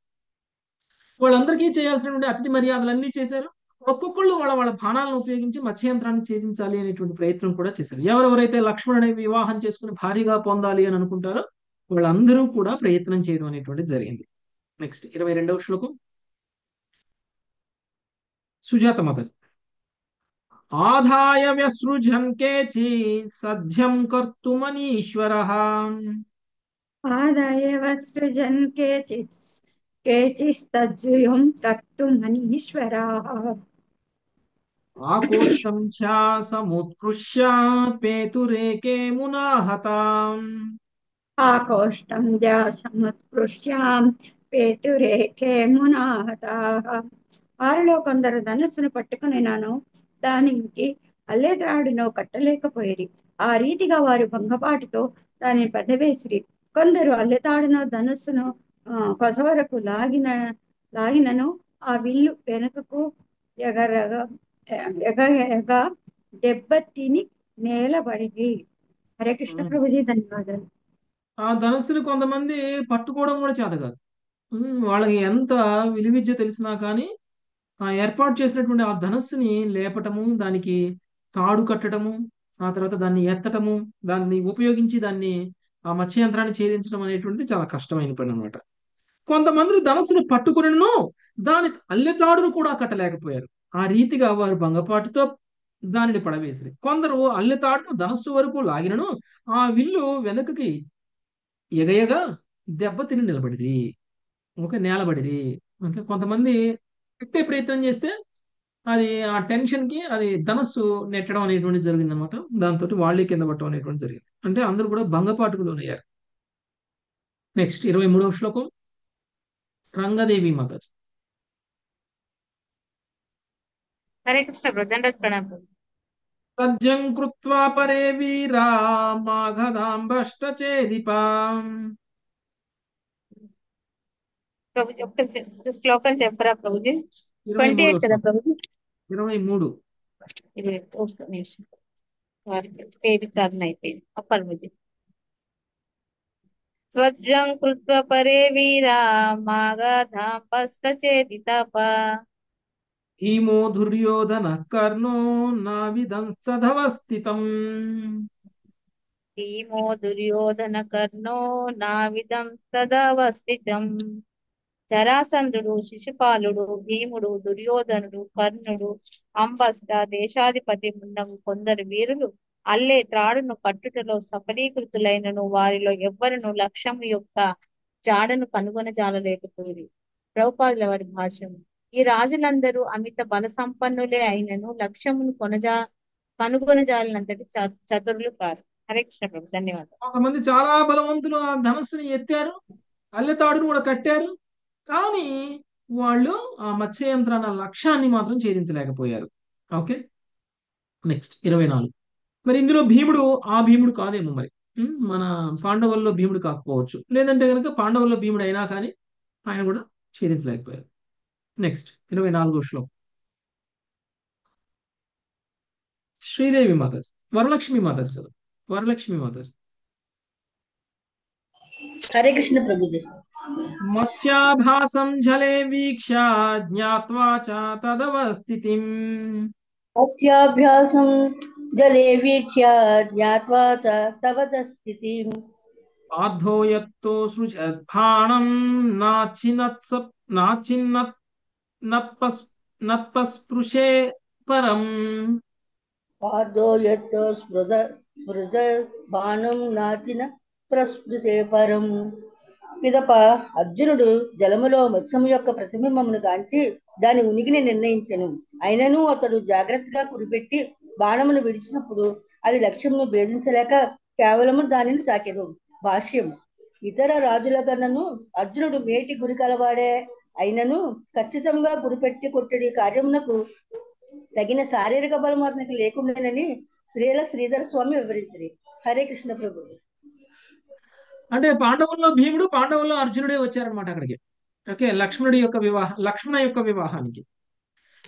వాళ్ళందరికీ చేయాల్సినటువంటి అతిథి మర్యాదలన్నీ చేశారు. ఒక్కొక్కళ్ళు వాళ్ళ వాళ్ళ బాణాలను ఉపయోగించి మత్స్యయంత్రాన్ని ఛేదించాలి అనేటువంటి ప్రయత్నం కూడా చేశారు. ఎవరెవరైతే లక్ష్మణుని వివాహం చేసుకుని భారీగా పొందాలి అని అనుకుంటారో వాళ్ళందరూ కూడా ప్రయత్నం చేయడం అనేటువంటిది జరిగింది. నెక్స్ట్ 22వ శ్లోకం. సుజాత మత. ఆదాయ వ్యసృజన్ కేచి సధ్యం కర్తుమనీశ్వరః. ఆదాయ వసృజన్ కేచిస్తజ్జుయం కర్తుమనీశ్వరాః. ఆకోష్టం చ సముత్కృష్య పేతురేకే మునాహతాం. ఆకోష్టం సముత్కృష్యాం పేతురేకే మునాహతాః. వారిలో కొందరు ధనస్సును పట్టుకుని నాను దానికి అల్లెటాడునో కట్టలేకపోయిరి. ఆ రీతిగా వారు భంగపాటుతో దానిని పెద్దవేసిరి. కొందరు అల్లెతాడునో ధనస్సును కొసవరకు లాగినను ఆ విల్లు వెనుకకు ఎగగా దెబ్బతిని నేలబడింది. హరే కృష్ణ ప్రభుజీ ధన్యవాదాలు. ఆ ధనస్సుని కొంతమంది పట్టుకోవడం కూడా చేత కాదు. వాళ్ళకి ఎంత విలువిద్య తెలిసినా కానీ ఆ ఏర్పాటు చేసినటువంటి ఆ ధనస్సుని లేపటము, దానికి తాడు కట్టడము, ఆ తర్వాత దాన్ని ఎత్తటము, దాన్ని ఉపయోగించి దాన్ని ఆ మత్స్యయంత్రాన్ని ఛేదించడం అనేటువంటిది చాలా కష్టమైన పని అనమాట. కొంతమంది ధనస్సును పట్టుకునిను దాని అల్లెతాడును కూడా కట్టలేకపోయారు. ఆ రీతిగా వారు భంగపాటుతో దానిని పడవేసిరి. కొందరు అల్లెతాడును ధనస్సు వరకు లాగినను ఆ విల్లు వెనుకకి ఎగయగా దెబ్బతిని నిలబడిరి, నేలబడిరి. కొంతమంది కట్టే ప్రయత్నం చేస్తే అది ఆ టెన్షన్ కి అది ధనస్సు నెట్టడం అనేటువంటి జరిగింది అనమాట. దాంతో వాళ్ళే కింద పట్టడం అనేటువంటి జరిగింది. అంటే అందరూ కూడా భంగపాటుకు లోనయ్యారు. నెక్స్ట్ 23వ శ్లోకం. రంగదేవి మాత. హరే కృష్ణ బ్రదండ ప్రణామం. సజ్జం కృత్వా పరే వీరా మాఘదాంబష్ట చేదిపా. ప్రభుజీ ఒక్క శ్లోకం చెప్పరా ప్రభుజీ? 23వ 28 కదా ప్రభుజీ? 23. ఒక్క నిమిషం పేరు టర్న్ అయిపోయింది. ప్రభుజీ. స్వజ్రం కృత్వ పరే వీరా మాగధాంబష్ట చేదితప. భీమో దుర్యోధన కర్ణో నావిదంస్తధవస్థితం. భీమో దుర్యోధన కర్ణో నావిదంస్తధవస్థితం. జరాసంధుడు, శిశుపాలుడు, భీముడు, దుర్యోధనుడు, కర్ణుడు, అంబస్త దేశాధిపతి మున్నగు కొందరు వీరులు అల్లే త్రాడును కట్టుటలో సఫలీకృతులైనను వారిలో ఎవ్వరును లక్ష్యము యొక్క జాడను కనుగొనజాలలేకపోయింది. ప్రభుపాదుల వారి భాష్యం. ఈ రాజులందరూ అమిత బల సంపన్నులే అయినను లక్ష్యమును కనుగొనజాలినంతటి చతురులు కాదు. హరే కృష్ణ ప్రభు. ధన్యవాదాలు. కొంతమంది చాలా బలవంతులు ఆ ధనస్సుని ఎత్తారు, అల్లెతాడును కూడా కట్టారు, కానీ వాళ్ళు ఆ మత్స్యయంత్రాల లక్ష్యాన్ని మాత్రం ఛేదించలేకపోయారు. ఓకే. నెక్స్ట్ 24. మరి ఇందులో భీముడు ఆ భీముడు కాదేమో మరి. మన పాండవుల్లో భీముడు కాకపోవచ్చు, లేదంటే కనుక పాండవుల్లో భీముడు అయినా కానీ ఆయన కూడా ఛేదించలేకపోయారు. నెక్స్ట్ 24వ శ్లోకం. శ్రీదేవి మాతాజీ, వరలక్ష్మి మాతాజీ చదువు. వరలక్ష్మి మాతాజీ. హరే కృష్ణ ప్రభుజీ. మత్స్యాభాసం జలే వీక్ష్య జ్ఞాత్వా చ తదవస్థితిం అత్యాభ్యాసం జలే వీక్ష్య జ్ఞాత్వా చ తవ స్థితిం పార్థోయత్తో సృజద్భాణం నాచినత్స నాచిన్నత్ నత్పస్ నత్పస్పృశే పరం. పార్థో యత్తో స్పృశ బాణం నాచిన ప్రస్పృశే పరం. పిదప అర్జునుడు జలములో మత్స్యము యొక్క ప్రతిబింబమును గాంచి దాని ఉనికిని నిర్ణయించెను. అయినను అతడు జాగ్రత్తగా కురిపెట్టి బాణమును విడిచినప్పుడు అది లక్ష్యమును భేదించలేక కేవలము దానిని తాకెను. భాష్యం: ఇతర రాజుల కన్నను అర్జునుడు మేటి గురి కలవాడే అయినను ఖచ్చితంగా గురిపెట్టి కొట్టడి కార్యమునకు తగిన శారీరక బలం అతనికి లేకుండానని శ్రీధర స్వామి వివరించింది. హరే కృష్ణ ప్రభు. అంటే పాండవుల్లో భీముడు, పాండవుల్లో అర్జునుడే వచ్చారనమాట అక్కడికి. ఓకే, లక్ష్మణ యొక్క వివాహానికి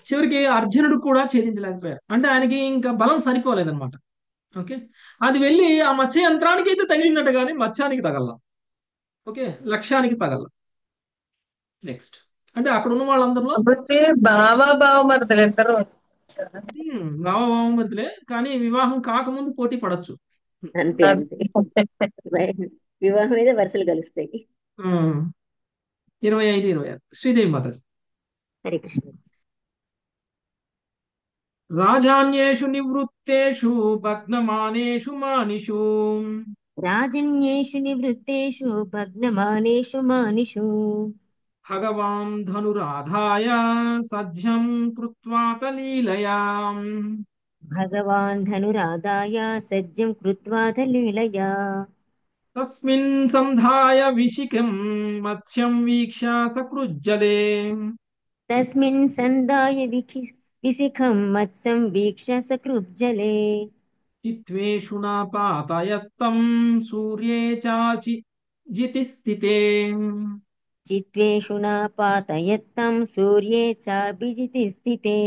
చివరికి అర్జునుడు కూడా ఛేదించలేకపోయారు. అంటే ఆయనకి ఇంకా బలం సరిపోలేదన్నమాట. ఓకే, అది వెళ్ళి ఆ మత్స్య యంత్రానికి అయితే తగిలిందట, కానీ మత్స్యానికి తగల. ఓకే, లక్ష్యానికి తగల. నెక్స్ట్ అంటే అక్కడ ఉన్న వాళ్ళందరిలో భావమరుదులు ఇద్దరు భావమరుదులే, కానీ వివాహం కాకముందు పోటీ పడచ్చు. అంతే అంతే, వివాహం మీద వరుసలు కలుస్తాయి. 25-26 శ్రీదేవి మాతాజీ. హరే కృష్ణ. రాజాన్యేషు నివృత్తేషు భగ్నమానేషు మానిషు రాజన్యేషు నివృత్తేషు భగ్నమానేషు మానిషు భగవాన్ ధనురాధాయ సజ్జం కృత్వా తలీలయా. భగవాన్ ధనురాదాయ సజ్జం కృత్వాథ లీలయా. తస్మిన్ సంధాయ విశిఖం మత్స్యం వీక్ష్య సకృజ్జలే. తస్మిన్ సందాయ విశిఖం మత్స్యం వీక్ష్య సకృజ్జలే. చిత్వేషు న పాతయత్తం సూర్యే చాచి జితిస్థితే. చిత్వేషు న పాతయత్తం సూర్యే చాభిజితి స్థితే.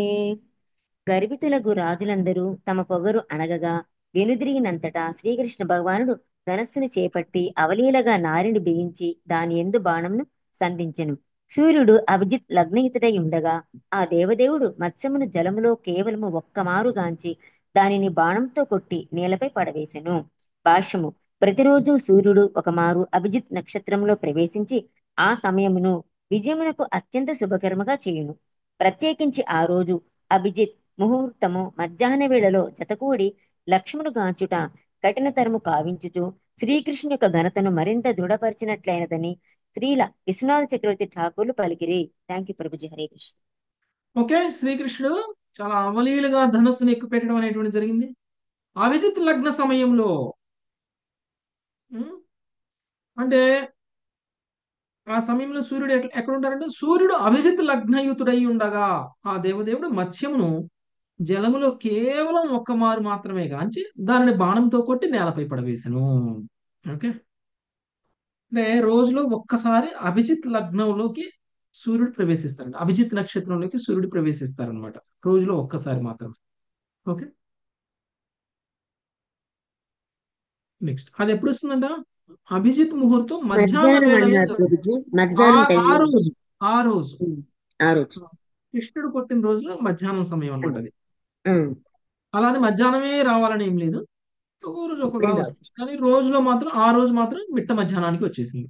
గర్వితులకు రాజులందరూ తమ పొగరు అణగగా వెనుదిరిగినంతటా శ్రీకృష్ణ భగవానుడు ధనస్సును చేపట్టి అవలీలగా నారిని బిగించి దాని ఎందు బాణంను సంధించెను. సూర్యుడు అభిజిత్ లగ్నయుతుడై ఉండగా ఆ దేవదేవుడు మత్స్యమును జలములో కేవలము ఒక్కమారుగాంచి దానిని బాణంతో కొట్టి నేలపై పడవేశెను. భాష్యము: ప్రతిరోజు సూర్యుడు ఒక మారు అభిజిత్ నక్షత్రంలో ప్రవేశించి ఆ సమయమును విజయమునకు అత్యంత శుభకరముగా చేయును. ప్రత్యేకించి ఆ రోజు అభిజిత్ ముహూర్తము మధ్యాహ్న వేళలో జతకూడి లక్ష్మణు గాంచుట కఠినతరము కావించుచు శ్రీకృష్ణు యొక్క ఘనతను మరింత దృఢపరిచినట్లయినదని శ్రీల విశ్వనాథ చక్రవర్తి ఠాకూర్లు పలికిరి. Thank you Prabhuji. Hare Krishna. Okay, శ్రీకృష్ణుడు చాలా అవలీలుగా ధనస్సును ఎక్కువ పెట్టడం అనేటువంటి జరిగింది. అభిజిత్ లగ్న సమయంలో అంటే ఆ సమయంలో సూర్యుడు ఎక్కడ ఉంటారంటే, సూర్యుడు అభిజిత్ లగ్నయుతుడై ఉండగా ఆ దేవదేవుడు మత్స్యమును జలములో కేవలం ఒక్క మారు మాత్రమే గాంచి దానిని బాణంతో కొట్టి నేలపై పడవేశాను. ఓకే, అంటే రోజులో ఒక్కసారి అభిజిత్ లగ్నంలోకి సూర్యుడు ప్రవేశిస్తారండి. అభిజిత్ నక్షత్రంలోకి సూర్యుడు ప్రవేశిస్తారనమాట, రోజులో ఒక్కసారి మాత్రమే. ఓకే, నెక్స్ట్ అది ఎప్పుడు వస్తుందంట? అభిజిత్ ముహూర్తం మధ్యాహ్న వేళలో ఆ రోజు కృష్ణుడు కొట్టిన రోజులో మధ్యాహ్నం సమయం అన్నమాట అది. అలానే మధ్యాహ్నమే రావాలని ఏం లేదు, ఒక రోజు ఒకలా వస్తుంది, కానీ రోజులో మాత్రం ఆ రోజు మాత్రం మిట్ట మధ్యాహ్నానికి వచ్చేసింది.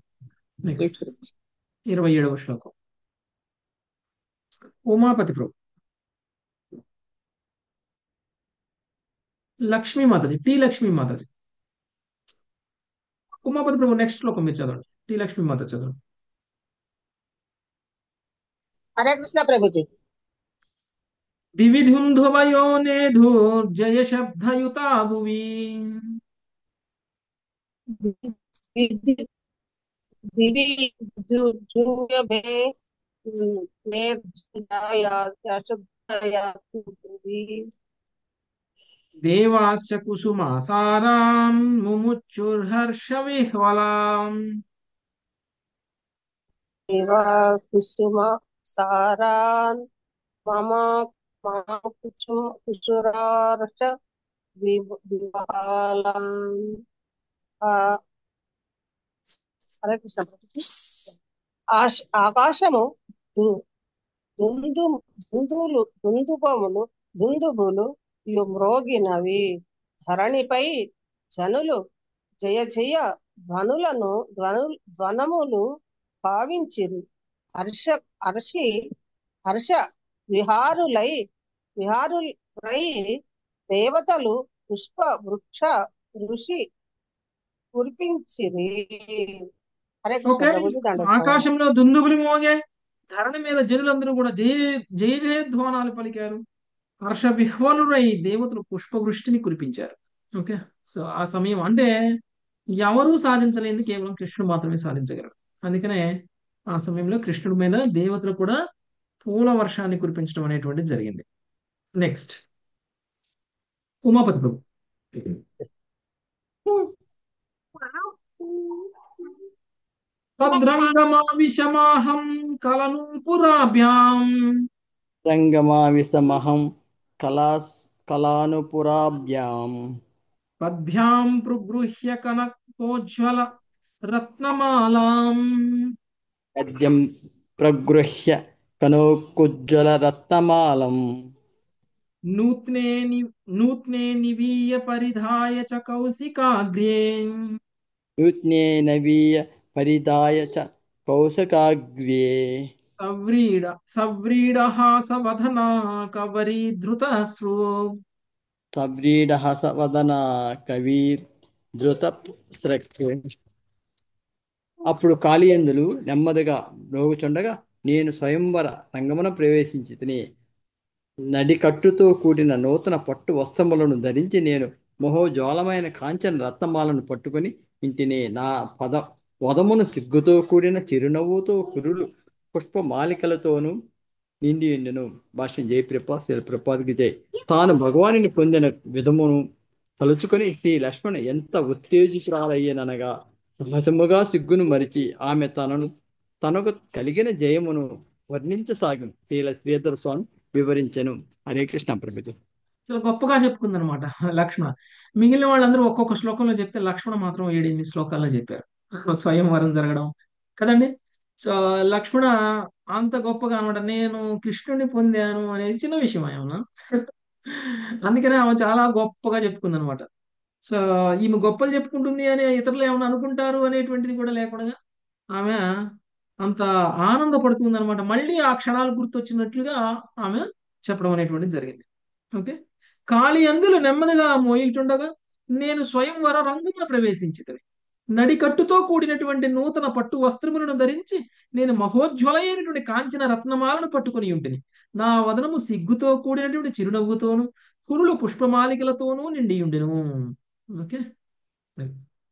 నెక్స్ట్ 27వ శ్లోకం. ఉమాపతి ప్రభు. లక్ష్మీ మాతాజీ, టి లక్ష్మీ మాతాజీ. ఉమాపతి ప్రభు నెక్స్ట్ శ్లోకం మీరు చదవండి. టి లక్ష్మీ మాత చదవండి. హరే కృష్ణ ప్రభుజీ. దివిధుంధువయో నేధుర్జయ శబ్దయుతా భువి. దేవాశ్చ కుసుమాసారాం ముముచుర్హర్ష విహ్వలాం. దేవా కుసుమ సారాన్ మమ కుసురార్చ వివాహాలం హరే కృష్ణ ప్రభుజీ. ఆకాశము దు- దుందు దుందుబులు మ్రోగినవి. ధరణిపై జనులు జయ జయ ధ్వనములు భావించిరి. హర్ష హర్షి హర్ష విహారులై దేవతలు పుష్ప వృక్ష ఋషి కురిపించిరి. హరే కృష్ణ ఓకే, ప్రభుజీ. దండ ఆకాశంలో దుందుబులు మోగాయి, ధరణి మీద జనులందరూ కూడా జయ జయ జయధ్వానాలు పలికారు, హర్ష విహ్వలురై దేవతలు పుష్పవృష్టిని కురిపించారు. ఓకే, సో ఆ సమయం అంటే ఎవరూ సాధించలేనిది కేవలం కృష్ణుడు మాత్రమే సాధించగలరు. అందుకనే ఆ సమయంలో కృష్ణుడి మీద దేవతలు కూడా పూల వర్షాన్ని కురిపించడం అనేటువంటిది జరిగింది. నెక్స్ట్ ఉమాపతి ప్రభు. తద్రంగమావిషమాహం కలనూపురాభ్యాం రంగమావిసమహం కళానుపురాభ్యాం పద్భ్యాం ప్రగృహ్య కనకోజ్వల రత్నమాలాం పద్యం ప్రగృహ్య కనోకుజ్వల రత్నమాలం నూత్నే నివీయ పరిధాయ చ కౌశికాగ్రే నూత్నే నవీయ పరిదాయ చ కౌశకాగ్ర్యే సవ్రీడహాసవదనా కవరీధృతశ్రు సవ్రీడహసవదన కవీర్ ధృత స్రక్. అప్పుడు కాళియందులు నెమ్మదిగా మ్రోగుచుండగా నేను స్వయంవర రంగమున ప్రవేశించి తిని నడికట్టుతో కూడిన నూతన పట్టు వస్త్రములను ధరించి నేను మహోజ్వాలమైన కాంచన రత్నమాలను పట్టుకొని ఇంటిని నా వదమును సిగ్గుతో కూడిన చిరునవ్వుతో కురులు పుష్పమాలికలతోనూ నిండి ఉండెను. భాష్యం జై ప్రపాదికి జై. తాను భగవానుని పొందిన విధమును తలుచుకొని శ్రీ లక్ష్మణ ఎంత ఉత్తేజితురాలయ్యనగా సహజముగా సిగ్గును మరిచి ఆమె తనకు కలిగిన జయమును వర్ణించసాగిన శ్రీధర స్వామి వివరించెను. హరే కృష్ణ ప్రభుజీ. చాలా గొప్పగా చెప్పుకుందనమాట లక్ష్మణ. మిగిలిన వాళ్ళందరూ ఒక్కొక్క శ్లోకంలో చెప్తే లక్ష్మణ మాత్రం 7-8 శ్లోకాల్లో చెప్పారు. స్వయంవరం జరగడం కదండి. సో లక్ష్మణ అంత గొప్పగా అనమాట, నేను కృష్ణుడిని పొందాను అనేది చిన్న విషయం ఏమన్నా. అందుకనే ఆమె చాలా గొప్పగా చెప్పుకుంది అనమాట. సో ఈమె గొప్పలు చెప్పుకుంటుంది అని ఇతరులు ఏమైనా అనుకుంటారు అనేటువంటిది కూడా లేకుండా ఆమె అంత ఆనందపడుతుంది అనమాట. మళ్ళీ ఆ క్షణాలు గుర్తొచ్చినట్లుగా ఆమె చెప్పడం అనేటువంటిది జరిగింది. ఓకే, కాళీ అందులు నెమ్మదిగా మోయిచుండగా నేను స్వయంవర రంగమున ప్రవేశించితిని. నడికట్టుతో కూడినటువంటి నూతన పట్టు వస్త్రములను ధరించి నేను మహోజ్వలైనటువంటి కాంచన రత్నమాలను పట్టుకుని ఉంటిని. నా వదనము సిగ్గుతో కూడినటువంటి చిరునవ్వుతోను కురులు పుష్పమాలికలతోనూ నిండి ఉండెను. ఓకే,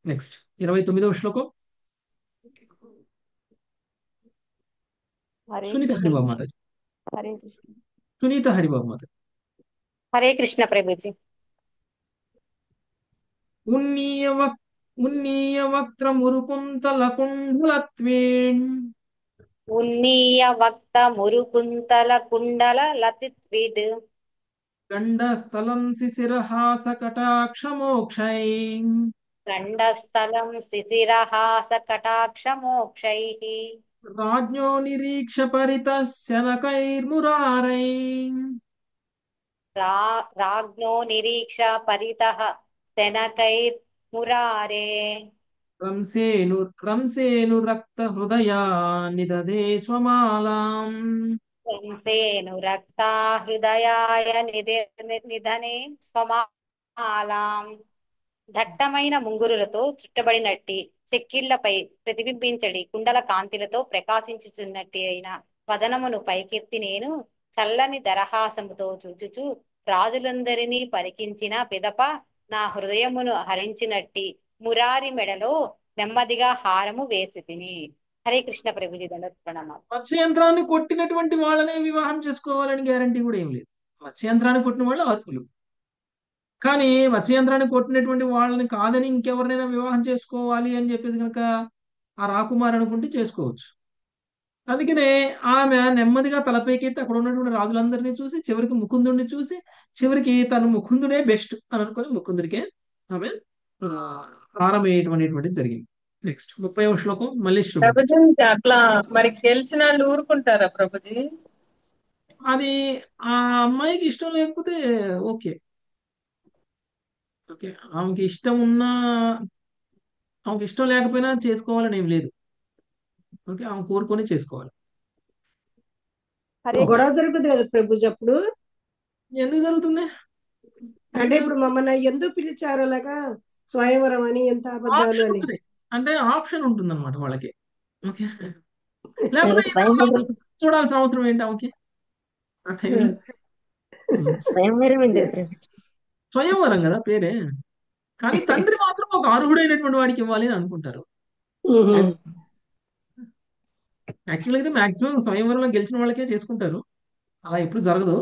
నెక్స్ట్ 29వ శ్లోకం. హరే సునీత కృష్ణ. హరిబాబు మాతాజీ. హరే కృష్ణ. సునీత హరిబాబు మాతాజీ. హరే కృష్ణ ప్రభుజీ. ఉన్నీయ వక్త్రమురుకుంతల కుండలత్వేణ్ ఉన్నీయ వక్త మురుకుంతల కుండల లతిత్విడ్ గండస్థలం శిశిరహాస కటాక్షమోక్షై గండస్థలం శిశిరహాస కటాక్షమోక్షైః రాజ్ఞో నిరీక్ష పరితశనకైర్మురారై రాజ్ఞో నిరీక్ష పరితః శనకైర్మురారే రంసేను రక్త హృదయా నిదధే స్వమాలాం కంసేను రక్తా హృదయాయ నిధనే స్వమాలాం. దట్టమైన ముంగురులతో చుట్టబడినట్టి చెక్కిళ్లపై ప్రతిబింబించడి కుండల కాంతిలతో ప్రకాశించుచున్నట్టి అయిన వదనమును పైకెత్తి నేను చల్లని దరహాసముతో చూచుచు రాజులందరినీ పరికించిన పిదప నా హృదయమును హరించినట్టి మురారి మెడలో నెమ్మదిగా హారము వేసి తిని. హరే కృష్ణ ప్రభుజీ. దండప్రణామాలు. మత్స్యంత్రాన్ని కొట్టినటువంటి వాళ్ళనే వివాహం చేసుకోవాలని గ్యారంటీ కూడా ఏం లేదు. మత్స్యంత్రాన్ని కొట్టిన వాళ్ళు అర్హులు, కానీ మత్స్యంత్రాన్ని కొట్టినటువంటి వాళ్ళని కాదని ఇంకెవరినైనా వివాహం చేసుకోవాలి అని చెప్పేసి కనుక ఆ రాకుమార్ అనుకుంటే చేసుకోవచ్చు. అందుకనే ఆమె నెమ్మదిగా తలపైకెత్తి అక్కడ ఉన్నటువంటి రాజులందరినీ చూసి చివరికి ముకుందుడిని చూసి చివరికి తను ముకుందుడే బెస్ట్ అని అనుకొని ముకుందుడికే ఆమె హారం వేయటం అనేటువంటిది జరిగింది. నెక్స్ట్ 30వ శ్లోకం మళ్ళీ శ్రీమతి. ప్రభుజీ అట్లా మరి గెలిచిన వాళ్ళు ఊరుకుంటారా ప్రభుజీ? అది ఆ అమ్మాయికి ఇష్టం లేకపోతే ఓకే. ఓకే, ఆమెకి ఇష్టం ఉన్నా ఆమెకి ఇష్టం లేకపోయినా చేసుకోవాలని ఏం లేదు. ఓకే, ఆమె కోరుకొని చేసుకోవాలి. హరే గొడవ జరుగుతుంది కదా ప్రభుజీ అప్పుడు. ఎందుకు జరుగుతుంది? అంటే ఇప్పుడు మమ్మల్ని ఎందుకు పిలిచారు అలాగా స్వయంవరం అని, ఎంత అబద్ధాలు ఆప్షన్ అని. ఉంటుంది, అంటే ఆప్షన్ ఉంటుంది అనమాట వాళ్ళకి. ఓకే, లేకపోతే ఇంకా స్వయంవరం చూడాల్సిన అవసరం ఏంటి ఆమెకి ఆ టైంలో? స్వయంవరం ఎందుకు ప్రభుజీ? స్వయంవరం కదా పేరే, కానీ తండ్రి మాత్రం ఒక అర్హుడైనటువంటి వాడికి ఇవ్వాలి అని అనుకుంటారు. యాక్చువల్ అయితే మాక్సిమం స్వయంవరంలో గెలిచిన వాళ్ళకే చేసుకుంటారు, అలా ఎప్పుడు జరగదు.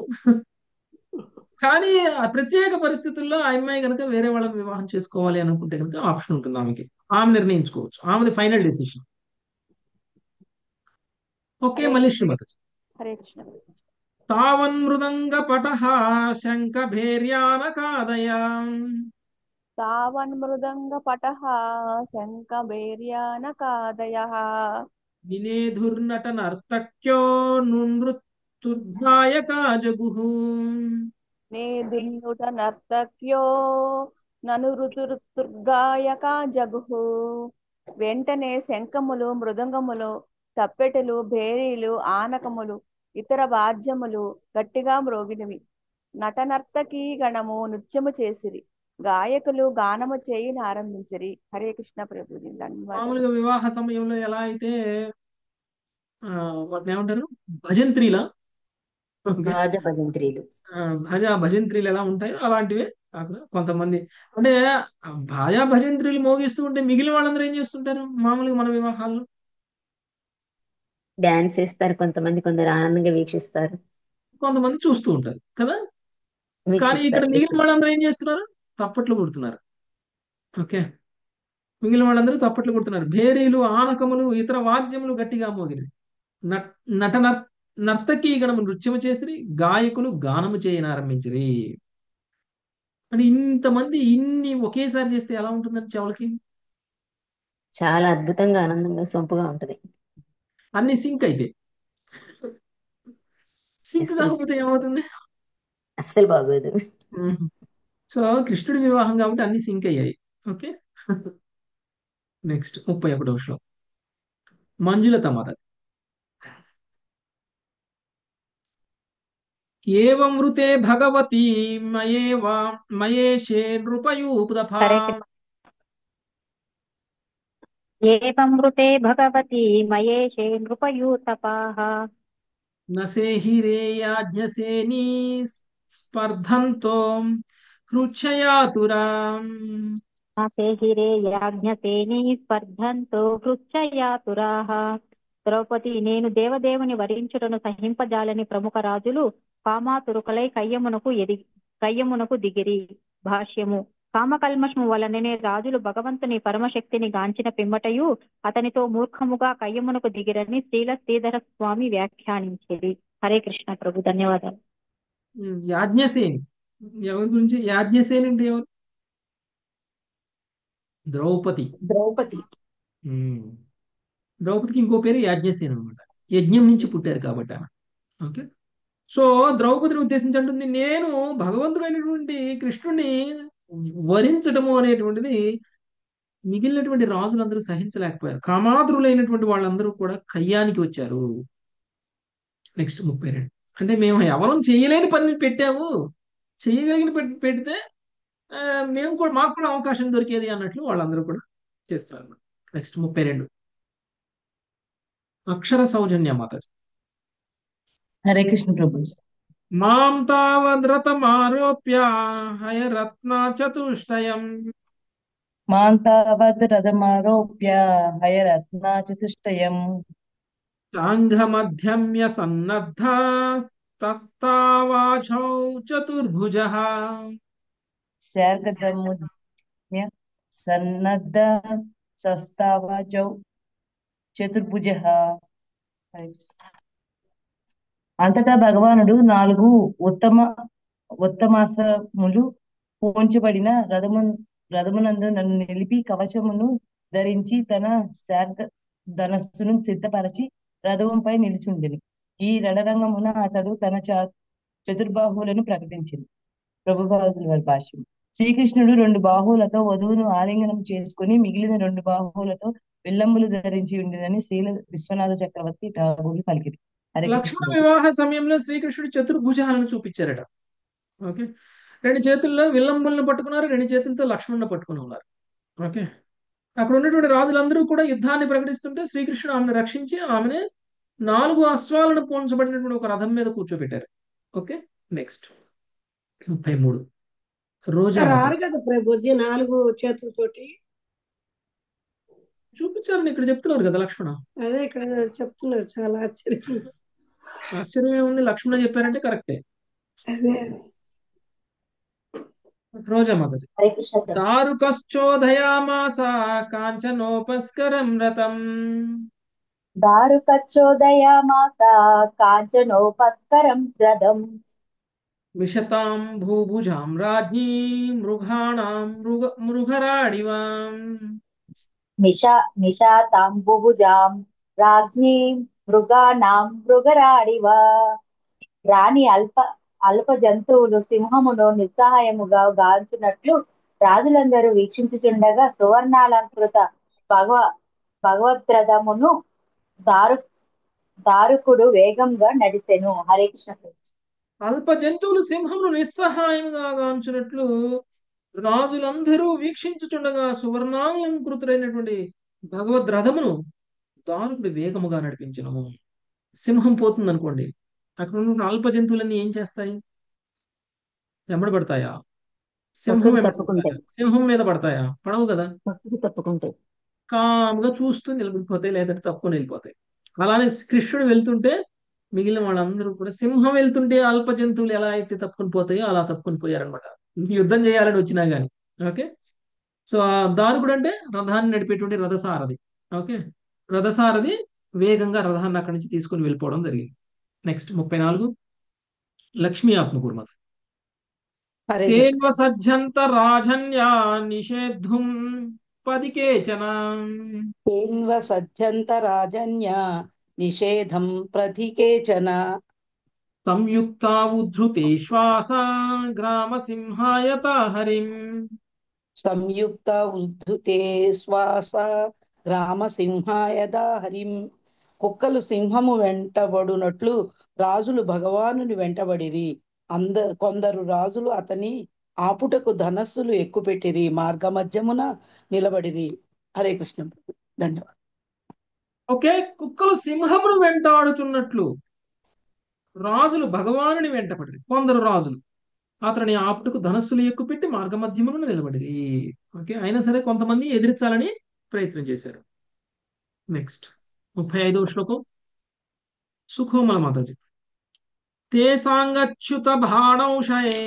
కానీ ఆ ప్రత్యేక పరిస్థితుల్లో ఆ అమ్మాయి కనుక వేరే వాళ్ళని వివాహం చేసుకోవాలి అనుకుంటే కనుక ఆప్షన్ ఉంటుంది ఆమెకి, ఆమె నిర్ణయించుకోవచ్చు, ఆమెది ఫైనల్ డెసిషన్. ఓకే, హరే మళ్ళీ శ్రీమతి. హరే కృష్ణ. తావన్ మృదంగ పటః శంఖ భేర్యానకాదయ తావన్మృదంగ పటః శంఖ భేర్యానకాదయః నినేధుర్నట నర్తక్యో నృత్యుర్ధాయకా జగుః. నే దున్నుట నర్తక్యో నను ఋతుర్గాయక జగుః. వెంటనే శంఖములు, మృదంగములు, తప్పెటలు, భేరీలు, ఆనకములు, ఇతర వాద్యములు గట్టిగా మ్రోగినవి. నటనర్తకీ గణము నృత్యము చేసిరి, గాయకులు గానము చేయి ఆరంభించిరి. హరే కృష్ణ ప్రభుజీ, ధన్యవాదాలు. మామూలుగా వివాహ సమయంలో ఎలా అయితే వాటిని ఏమంటారు, భజంత్రీలా, ఓకే, రాజ భజంత్రీలు. భజంత్రీలు ఎలా ఉంటాయో అలాంటివే అక్కడ కొంతమంది. అంటే భజంత్రీలు మోగిస్తూ ఉంటే మిగిలిన వాళ్ళందరూ ఏం చేస్తుంటారు మామూలుగా మన వివాహాల్లో? డాన్స్ చేస్తారు కొంతమంది, కొందరు ఆనందంగా వీక్షిస్తారు. కొంతమంది చూస్తూ ఉంటారు కదా. కానీ ఇక్కడ వీక్షిస్తారు మిగిలిన వాళ్ళందరూ ఏం చేస్తున్నారు? తప్పట్లు కొడుతున్నారు. ఓకే, మిగిలిన వాళ్ళందరూ తప్పట్లు కొడుతున్నారు. భేరీలు, ఆనకములు, ఇతర వాద్యములు గట్టిగా మోగినవి. నట నర్తకీ గణము నృత్యము చేసిరి, గాయకులు గానము చేయనారంభించిరి. అంటే ఇంతమంది ఇన్ని ఒకేసారి చేస్తే ఎలా ఉంటుందని చెవులకి? చాలా అద్భుతంగా, ఆనందంగా, సొంపుగా ఉంటది. అన్ని సింక్ అయితే, సింక్ Yes, కాకపోతే ఏమవుతుంది? అస్సలు బాగోదు. సో కృష్ణుడి వివాహం కాబట్టి అన్ని సింక్ అయ్యాయి. ఓకే, నెక్స్ట్ 31వ శ్లోకం మంజులత మాత. ఏవం వృతే భగవతి మయేవా మయేషే నృపయూపుదఫా. ఏమృతే భగవతి మయేషే నృపయూతపాః నసేహిరేయాజ్ఞసేనీ స్పర్ధంతో హృచ్ఛయాతురా. సేహిరే యాజ్ఞసేనీ స్పర్ధంతో హృచ్చయాతురాః. ద్రౌపది, నేను దేవదేవుని వరించుటను సహింపజాలని ప్రముఖ రాజులు కామాతురుకలై కయ్యమునకు దిగిరి. భాష్యము. కామకల్మషము వలననే రాజులు భగవంతుని పరమశక్తిని గాంచిన పిమ్మటయు అతనితో మూర్ఖముగా కయ్యమునకు దిగిరని శ్రీధర స్వామి వ్యాఖ్యానించేది. హరే కృష్ణ ప్రభు, ధన్యవాదాలు. యాజ్ఞసేని ఎవరి గురించి? యాజ్ఞసేని అంటే ఎవరు? ద్రౌపది. ద్రౌపదికి ఇంకో పేరు యాజ్ఞసేని అనమాట. యజ్ఞం నుంచి పుట్టారు కాబట్టి ఆమె. ఓకే, సో ద్రౌపదిని ఉద్దేశించి అంటుంది, నేను భగవంతుడైనటువంటి కృష్ణుడిని వరించడము అనేటువంటిది మిగిలినటువంటి రాజులందరూ సహించలేకపోయారు. కామాతురులైనటువంటి వాళ్ళందరూ కూడా కయ్యానికి వచ్చారు. నెక్స్ట్ 32. అంటే మేము ఎవరం చేయలేని పని పెట్టాము, చేయగలిగిన పెడితే మేము కూడా, మాకు కూడా అవకాశం దొరికేది అన్నట్లు వాళ్ళందరూ కూడా చేస్తున్నారు. నెక్స్ట్ 32. అక్షర సౌజన్య మాత. హరే కృష్ణ ప్రభు. మాం తావద్రతమారోప్య హయరత్న చతుష్టయం మాంతావద్ రథమారోప్య హయరత్నా చతుష్టయం సాంఘమధ్యమ్య సన్నద్ధస్తస్తావాచౌ చతుర్భుజః. శార్గదముద్య సన్నద్ధ సస్తావాచౌ చతుర్భుజః. అంతటా భగవానుడు 4 ఉత్తమాశ్వములు పోంచబడిన రథమునందు నన్ను నిలిపి కవచమును ధరించి తన శార్గ ధనస్సును సిద్ధపరచి రథంపై నిలుచుండెను. ఈ రణరంగమున అతడు తన చతుర్బాహువులను ప్రకటించింది. ప్రభుపాదుల వారి భాష్యం. శ్రీకృష్ణుడు 2 బాహువులతో వధువును ఆలింగనం చేసుకుని మిగిలిన 2 బాహువులతో విల్లంబులు ధరించి ఉండినని శ్రీల విశ్వనాథ చక్రవర్తి ఠాగూర్లు పలికిరి. హరే లక్ష్మణ కృష్ణ. వివాహ సమయంలో శ్రీకృష్ణుడు చతుర్భుజాలను చూపించారట. ఓకే, 2 చేతుల్లో విల్లంబులను పట్టుకున్నారు, 2 చేతులతో లక్ష్మణ్ని పట్టుకుని ఉన్నారు. ఓకే, అక్కడ ఉన్నటువంటి రాజులందరూ కూడా యుద్ధాన్ని ప్రకటిస్తుంటే శ్రీకృష్ణుడు ఆమెను రక్షించి ఆమెను 4 అశ్వాలను పోంచబడినటువంటి ఒక రథం మీద కూర్చోబెట్టారు. ఓకే, నెక్స్ట్ 33 రోజా రారు కదా ప్రభుజీ 4 చేతులతోటి. చూపించారని ఇక్కడ చెప్తున్నారు కదా లక్ష్మణ. అదే ఇక్కడ చెప్తున్నారు, చాలా ఆశ్చర్యం. ఆశ్చర్యం ఏముంది, లక్ష్మణ చెప్పారంటే కరెక్టే. అదే రోజా మాతాజీ. దారుకశ్చోదయామాస కాంచనోపస్కరం రతం దారుకచ్చోదయామాస కాంచనోపస్కరం రథం విశతాం భూభుజాం రాజ్ఞీ మృగాణాం మృగరాడివాం నిశాతాంబుభుజాం రాజ్ఞీం మృగాణాం మృగరాడివ. రాణి అల్ప జంతువులు సింహమును నిస్సహాయముగా గాంచున్నట్లు రాజులందరూ వీక్షించుచుండగా సువర్ణాలంకృత భగవద్రథమును దారుకుడు వేగంగా నడిసెను. హరే కృష్ణ. అల్ప జంతువులు సింహమును నిస్సహాయముగా గాంచున్నట్లు రాజులందరూ వీక్షించుచుండగా సువర్ణాలంకృతుడైనటువంటి భగవద్ రథమును దారుకుడు వేగముగా నడిపించను. సింహం పోతుంది అనుకోండి, అక్కడ ఉన్న అల్ప జంతువులన్నీ ఏం చేస్తాయి? వెంబడి పడతాయా? సింహం మీద పడతాయా? పడవు కదా, తప్పుకుంటాయి. కామ్గా చూస్తూ నిలబడిపోతాయి, లేదంటే తప్పుకొని వెళ్ళిపోతాయి. అలానే కృష్ణుడు వెళ్తుంటే మిగిలిన వాళ్ళందరూ కూడా, సింహం వెళ్తుంటే అల్ప జంతువులు ఎలా అయితే తప్పుకొని పోతాయో అలా తప్పుకొని పోయారనమాట, యుద్ధం చేయాలని వచ్చినా గానీ. ఓకే, సో ఆ దారుకుడు అంటే రథాన్ని నడిపేటువంటి రథసారథి. ఓకే, రథసారథి వేగంగా రథాన్ని అక్కడి నుంచి తీసుకుని వెళ్ళిపోవడం జరిగింది. నెక్స్ట్ 34 లక్ష్మీ ఆత్మకూర్మ. తేన్వ సజ్జంత రాజన్యా నిషేద్ధుం పదికేచన తేన్వ సజ్జంత రాజన్య నిషేధం ప్రతికేచన సంయుక్తా ఉద్ధృతే శ్వాస గ్రామ సింహాయత హరిం. సంయుక్త ఉద్ధృతే శ్వాస గ్రామ సింహాయద హరిం. కుక్కలు సింహము వెంటబడునట్లు రాజులు భగవానుని వెంటబడిరి. కొందరు రాజులు అతని ఆపుటకు ధనస్సులు ఎక్కుపెట్టిరి, మార్గమధ్యమున నిలబడిరి. హరే కృష్ణ. ధన్యవాదాలు. ఓకే, కుక్కలు సింహమును వెంటాడుచున్నట్లు రాజులు భగవానుని వెంటపడిరి. కొందరు రాజులు అతని ఆపుటకు ధనస్సులు ఎక్కుపెట్టి మార్గమధ్యమున నిలబడిరి. ఓకే, అయినా సరే కొంతమంది ఎదిరించాలని ప్రయత్నం చేశారు. నెక్స్ట్ 35వ శ్లోకం సుఖోమల మాతాజీ. తే సాంగచ్యుత బాణౌషయే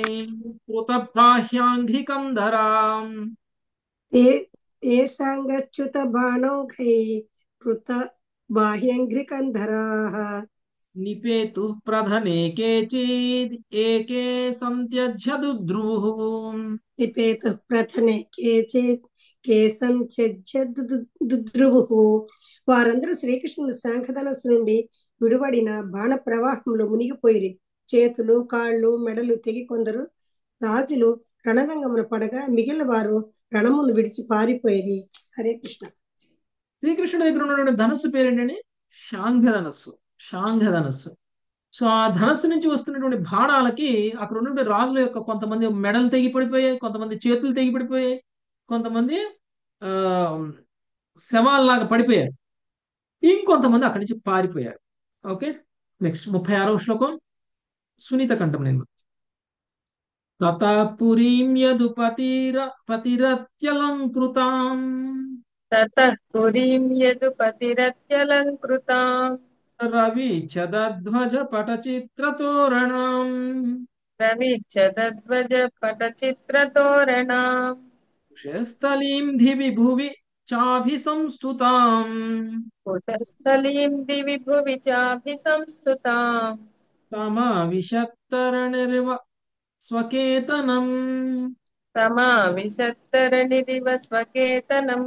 కృత బాహ్యాంఘ్రికం ధరాం ఏ సాంగచ్యుత బాణౌఘై కృత బాహ్యంఘ్రికంధరాః నిపేతు ప్రధనే కేచిద్ ఏకే సంత్యజ్య దుద్రుః. నిపేతు ప్రథనే కేచిత్ కేసం త్యజ్య దుద్రువుః. వారందరూ శ్రీకృష్ణుడు శంఖధనస్సు నుండి విడువడిన బాణ ప్రవాహంలో మునిగిపోయిరి. చేతులు, కాళ్ళు, మెడలు తెగి కొందరు రాజులు రణరంగమున పడగా మిగిలిన వారు రణమును విడిచి పారిపోయేది. హరే కృష్ణ. శ్రీకృష్ణుడి దగ్గర ఉన్నటువంటి ధనస్సు పేరేంటండి? శాంఘధనస్సు. శాంఘధనస్సు. సో ఆ ధనస్సు నుంచి వస్తున్నటువంటి బాణాలకి అక్కడ ఉన్నటువంటి రాజుల యొక్క కొంతమంది మెడలు తెగి పడిపోయాయి, కొంతమంది చేతులు తెగి పడిపోయాయి, కొంతమంది శవాల్లాగా పడిపోయారు, ఇంకొంతమంది అక్కడి నుంచి పారిపోయారు. ఓకే, నెక్స్ట్ 36వ శ్లోకం సునీత కంఠం. నేను తతఃపురీం పతిరత్యలంకృతాం తతఃపురీం యదుపతిరత్యలంకృతాం రవిచదధ్వజ పటచిత్రతోరణం రవిచదధ్వజ పటచిత్రతోరణాం కుశస్థలీం దివి భువి చాభిసంస్తుతాం కుశస్థలీం దివి భువి చాభిసంస్తుతాం సమావిశత్తరణిర్వ స్వకేతనం సమావిశత్తరణిరివ స్వకేతనం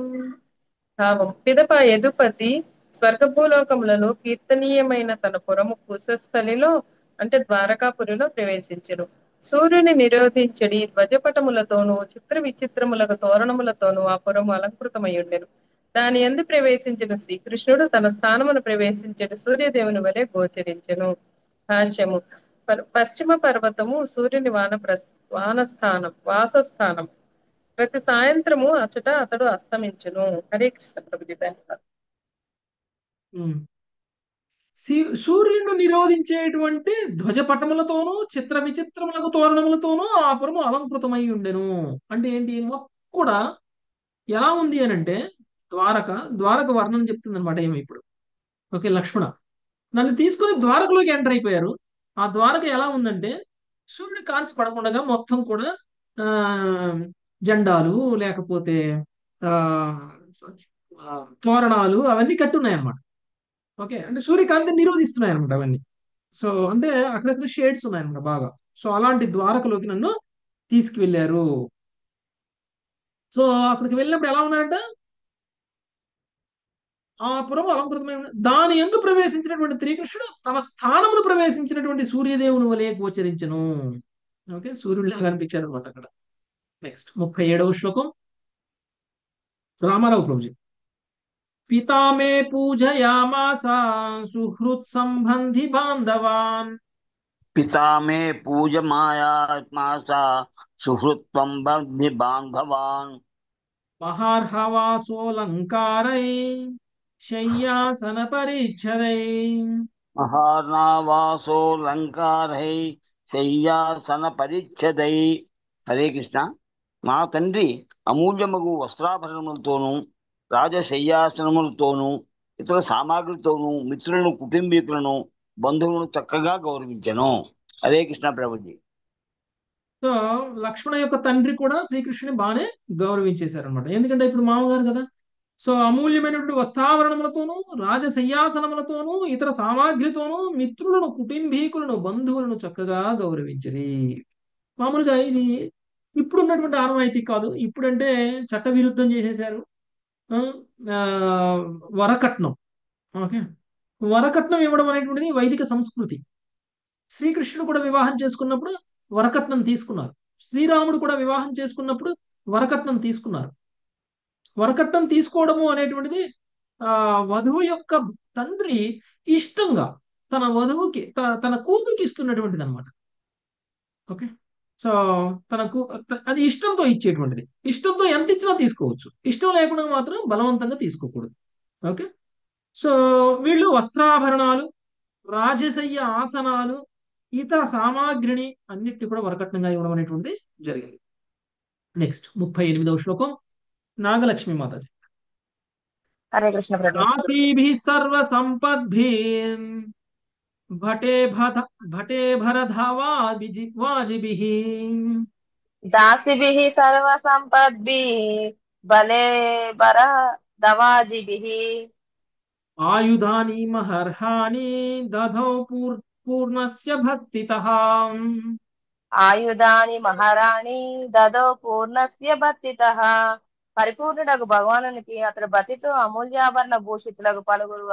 భావం. పిదప యదుపతి స్వర్గభూలోకములలో కీర్తనీయమైన తన పురము కుశస్థలిలో అంటే ద్వారకాపురిలో ప్రవేశించెను. సూర్యుని నిరోధించడి ధ్వజపటములతోనూ చిత్ర విచిత్రములకు తోరణములతోనూ ఆ పురము అలంకృతమయ్యుండెను. దాని యందు ప్రవేశించిన శ్రీకృష్ణుడు తన స్థానమును ప్రవేశించడి సూర్యదేవుని వలె గోచరించెను. భాష్యము. పశ్చిమ పర్వతము సూర్యుని వాసస్థానం. ప్రతి సాయంత్రము అచట అతడు అస్తమించును. హరే కృష్ణ ప్రభుజీ. ధన్యవాదాలు. సూర్యుడు నిరోధించేటువంటి ధ్వజపటములతోనూ చిత్ర విచిత్రములకు తోరణములతోనూ ఆ పురము అలంకృతమై ఉండెను. అంటే ఏంటి మొత్తం కూడా ఎలా ఉంది అని అంటే ద్వారక వర్ణన చెప్తుంది అనమాట. ఏమో ఇప్పుడు ఓకే లక్ష్మణ నన్ను తీసుకుని ద్వారకలోకి ఎంటర్ అయిపోయారు. ఆ ద్వారక ఎలా ఉందంటే సూర్యుడి కాంతి పడకుండా మొత్తం కూడా ఆ జెండాలు లేకపోతే ఆ తోరణాలు అవన్నీ కట్టున్నాయి అన్నమాట. ఓకే అంటే సూర్యకాంతిని నిరోధిస్తున్నాయి అనమాట అవన్నీ. సో అంటే అక్కడక్కడ షేడ్స్ ఉన్నాయన్నమాట బాగా. సో అలాంటి ద్వారకలోకి నన్ను తీసుకువెళ్ళారు. సో అక్కడికి వెళ్ళినప్పుడు ఎలా ఉన్నారంట, ఆ పురం అలంకృతమైన దాని యందు ప్రవేశించినటువంటి శ్రీకృష్ణుడు తన స్థానమును ప్రవేశించినటువంటి సూర్యదేవుని వలె గోచరించను. ఓకే సూర్యుడిలా కనిపించారు అనమాట అక్కడ. నెక్స్ట్ 37వ శ్లోకం రామారావు ప్రభుజీ. పితా మే పూజయామాస సుహృత్ సంబంధి బాంధవాన్. పితా మే పూజమాయామాస సుహృత్వం బంధి బాంధవాన్. మహార్హవాసోలంకారై శయ్యాసన పరిచ్ఛదై. మహార్ణవాసోలంకారై శయ్యాసన పరిచ్ఛదై. హరే కృష్ణ. మా తండ్రి అమూల్యమగు వస్త్రాభరణములతోనూ రాజశయ్యాసనములతోనూ ఇతర సామాగ్రితోనూ మిత్రులను కుటుంబీకులను బంధువులను చక్కగా గౌరవించను. హరే కృష్ణ ప్రభుజీ. సో లక్ష్మణ యొక్క తండ్రి కూడా శ్రీకృష్ణుని బాగానే గౌరవించేశారనమాట. ఎందుకంటే ఇప్పుడు మామగారు కదా. సో అమూల్యమైనటువంటి వస్త్రాభరణములతోనూ రాజశయ్యాసనములతోనూ ఇతర సామాగ్రితోనూ మిత్రులను కుటుంబీకులను బంధువులను చక్కగా గౌరవించరి. మామూలుగా ఇది ఇప్పుడు ఉన్నటువంటి ఆనవాయితీ కాదు. ఇప్పుడంటే చట్ట విరుద్ధం చేసేశారు. వరకట్నం. ఓకే వరకట్నం ఇవ్వడం అనేటువంటిది వైదిక సంస్కృతి. శ్రీకృష్ణుడు కూడా వివాహం చేసుకున్నప్పుడు వరకట్నం తీసుకున్నారు. శ్రీరాముడు కూడా వివాహం చేసుకున్నప్పుడు వరకట్నం తీసుకున్నారు. వరకట్నం తీసుకోవడము అనేటువంటిది వధువు యొక్క తండ్రి ఇష్టంగా తన వధువుకి తన కూతురికి ఇస్తున్నటువంటిది అనమాట. ఓకే సో అది ఇష్టంతో ఇచ్చేటువంటిది. ఇష్టంతో ఎంత ఇచ్చినా తీసుకోవచ్చు, ఇష్టం లేకుండా మాత్రం బలవంతంగా తీసుకోకూడదు. ఓకే సో వీళ్ళు వస్త్రాభరణాలు రాజశయ్య ఆసనాలు ఇతర సామాగ్రిని అన్నిటిని కూడా వరకట్నంగా ఇవ్వడం అనేటువంటిది జరిగింది. నెక్స్ట్ 38వ శ్లోకం నాగలక్ష్మి మాతాజీ. హరే కృష్ణ ప్రభు. దాసీభిః సర్వ సంపద్భిః భటే భరధావాజిభిః. దాసిభిః సర్వ సంపద్భిః బలే బర దవాజిభిః. ఆయుధాని మహర్హాని దధౌ పూర్ణస్య భక్తితః. ఆయుధాని మహారాణి దదో పూర్ణస్య భక్తితః. పరిపూర్ణుడకు భగవానునికి అతడు భక్తితో అమూల్యాభరణ భూషితులకు పలువురు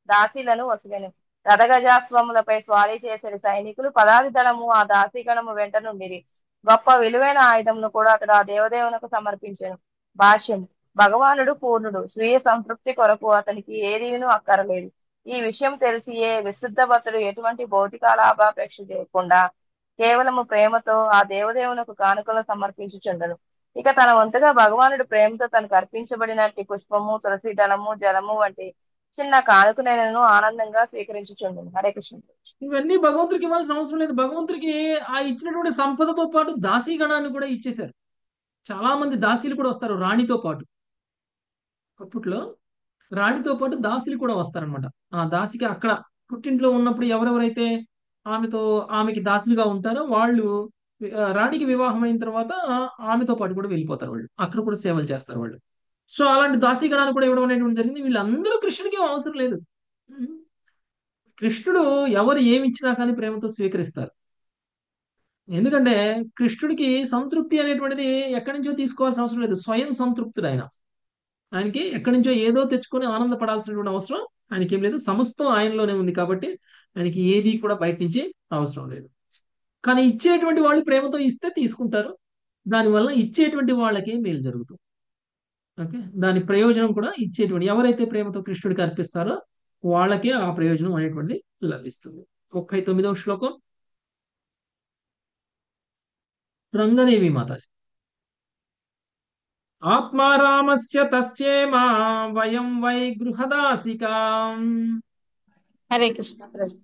దాసీలను వసగెను. రథగజాస్వములపై స్వారీ చేసే సైనికులు పదాది దళము ఆ దాసీగణము వెంట నుండిరి. గొప్ప విలువైన ఆయుధమును కూడా అతడు ఆ దేవదేవునకు సమర్పించెను. భాష్యం. భగవానుడు పూర్ణుడు. స్వీయ సంతృప్తి కొరకు అతనికి ఏదీను అక్కరలేదు. ఈ విషయం తెలిసి ఏ విశుద్ధ భక్తుడు ఎటువంటి భౌతిక లాభాపేక్ష చేయకుండా కేవలము ప్రేమతో ఆ దేవదేవునకు కానుకలు సమర్పించుచుండను. ఇక తన వంతుగా భగవానుడు ప్రేమతో తనకు అర్పించబడినట్టి పుష్పము, తులసి దళము, జలము వంటి చిన్న కానుకలను ఆనందంగా స్వీకరించుచుండను. హరే కృష్ణ. ఇవన్నీ భగవంతుడికి ఇవ్వాల్సిన అవసరం లేదు. భగవంతుడికి ఆ ఇచ్చినటువంటి సంపదతో పాటు దాసీగణాన్ని కూడా ఇచ్చేశారు. చాలా మంది దాసీలు కూడా వస్తారు రాణితో పాటు. అప్పట్లో రాణితో పాటు దాసీలు కూడా వస్తారనమాట. ఆ దాసికి అక్కడ పుట్టింట్లో ఉన్నప్పుడు ఎవరెవరైతే ఆమెకి దాసులుగా ఉంటారో వాళ్ళు రాణికి వివాహం అయిన తర్వాత ఆమెతో పాటు కూడా వెళ్ళిపోతారు. వాళ్ళు అక్కడ కూడా సేవలు చేస్తారు వాళ్ళు. సో అలాంటి దాసీగణాన్ని కూడా ఇవ్వడం అనేటువంటి జరిగింది. వీళ్ళందరూ కృష్ణుడికి ఏం అవసరం లేదు. కృష్ణుడు ఎవరు ఏమి ఇచ్చినా కానీ ప్రేమతో స్వీకరిస్తారు. ఎందుకంటే కృష్ణుడికి సంతృప్తి అనేటువంటిది ఎక్కడి నుంచో తీసుకోవాల్సిన అవసరం లేదు. స్వయం సంతృప్తుడు ఆయన. ఆయనకి ఎక్కడి నుంచో ఏదో తెచ్చుకొని ఆనందపడాల్సినటువంటి అవసరం ఆయనకి ఏం లేదు. సమస్తం ఆయనలోనే ఉంది కాబట్టి ఆయనకి ఏది కూడా బయట నుంచి అవసరం లేదు. కానీ ఇచ్చేటువంటి వాళ్ళు ప్రేమతో ఇస్తే తీసుకుంటారు. దానివల్ల ఇచ్చేటువంటి వాళ్ళకే మేలు జరుగుతుంది. ఓకే, దాని ప్రయోజనం కూడా ఇచ్చేటువంటి ఎవరైతే ప్రేమతో కృష్ణుడికి అర్పిస్తారో వాళ్ళకే ఆ ప్రయోజనం అనేటువంటిది లభిస్తుంది. 39వ శ్లోకం రంగదేవి మాతాజీ. ఆత్మారామస్య తస్యేమా వయం వై గృహదాసికా. హరే కృష్ణ ప్రభు.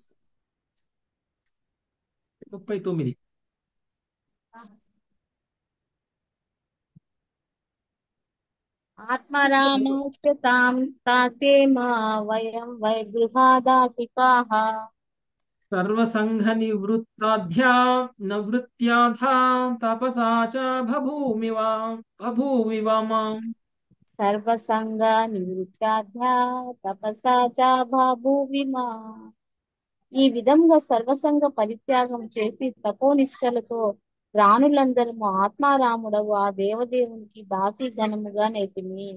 39. ఆత్మరామోచ్యతాం తాతేమా వయం వై గృహాదాసికాః సర్వసంఘ నివృత్తాధ్యా నవృత్యాధా తపసా చ బభూవివాం. సర్వసంగ నివృత్తాధ్యా తపసా చ బభూవిమా. ఈ విధంగా సర్వసంగ పరిత్యాగం చేసి తపోనిష్టలతో ప్రాణులందరము ఆత్మారాముడవు ఆ దేవదేవునికి దాసీ గణముగా నేతిమి.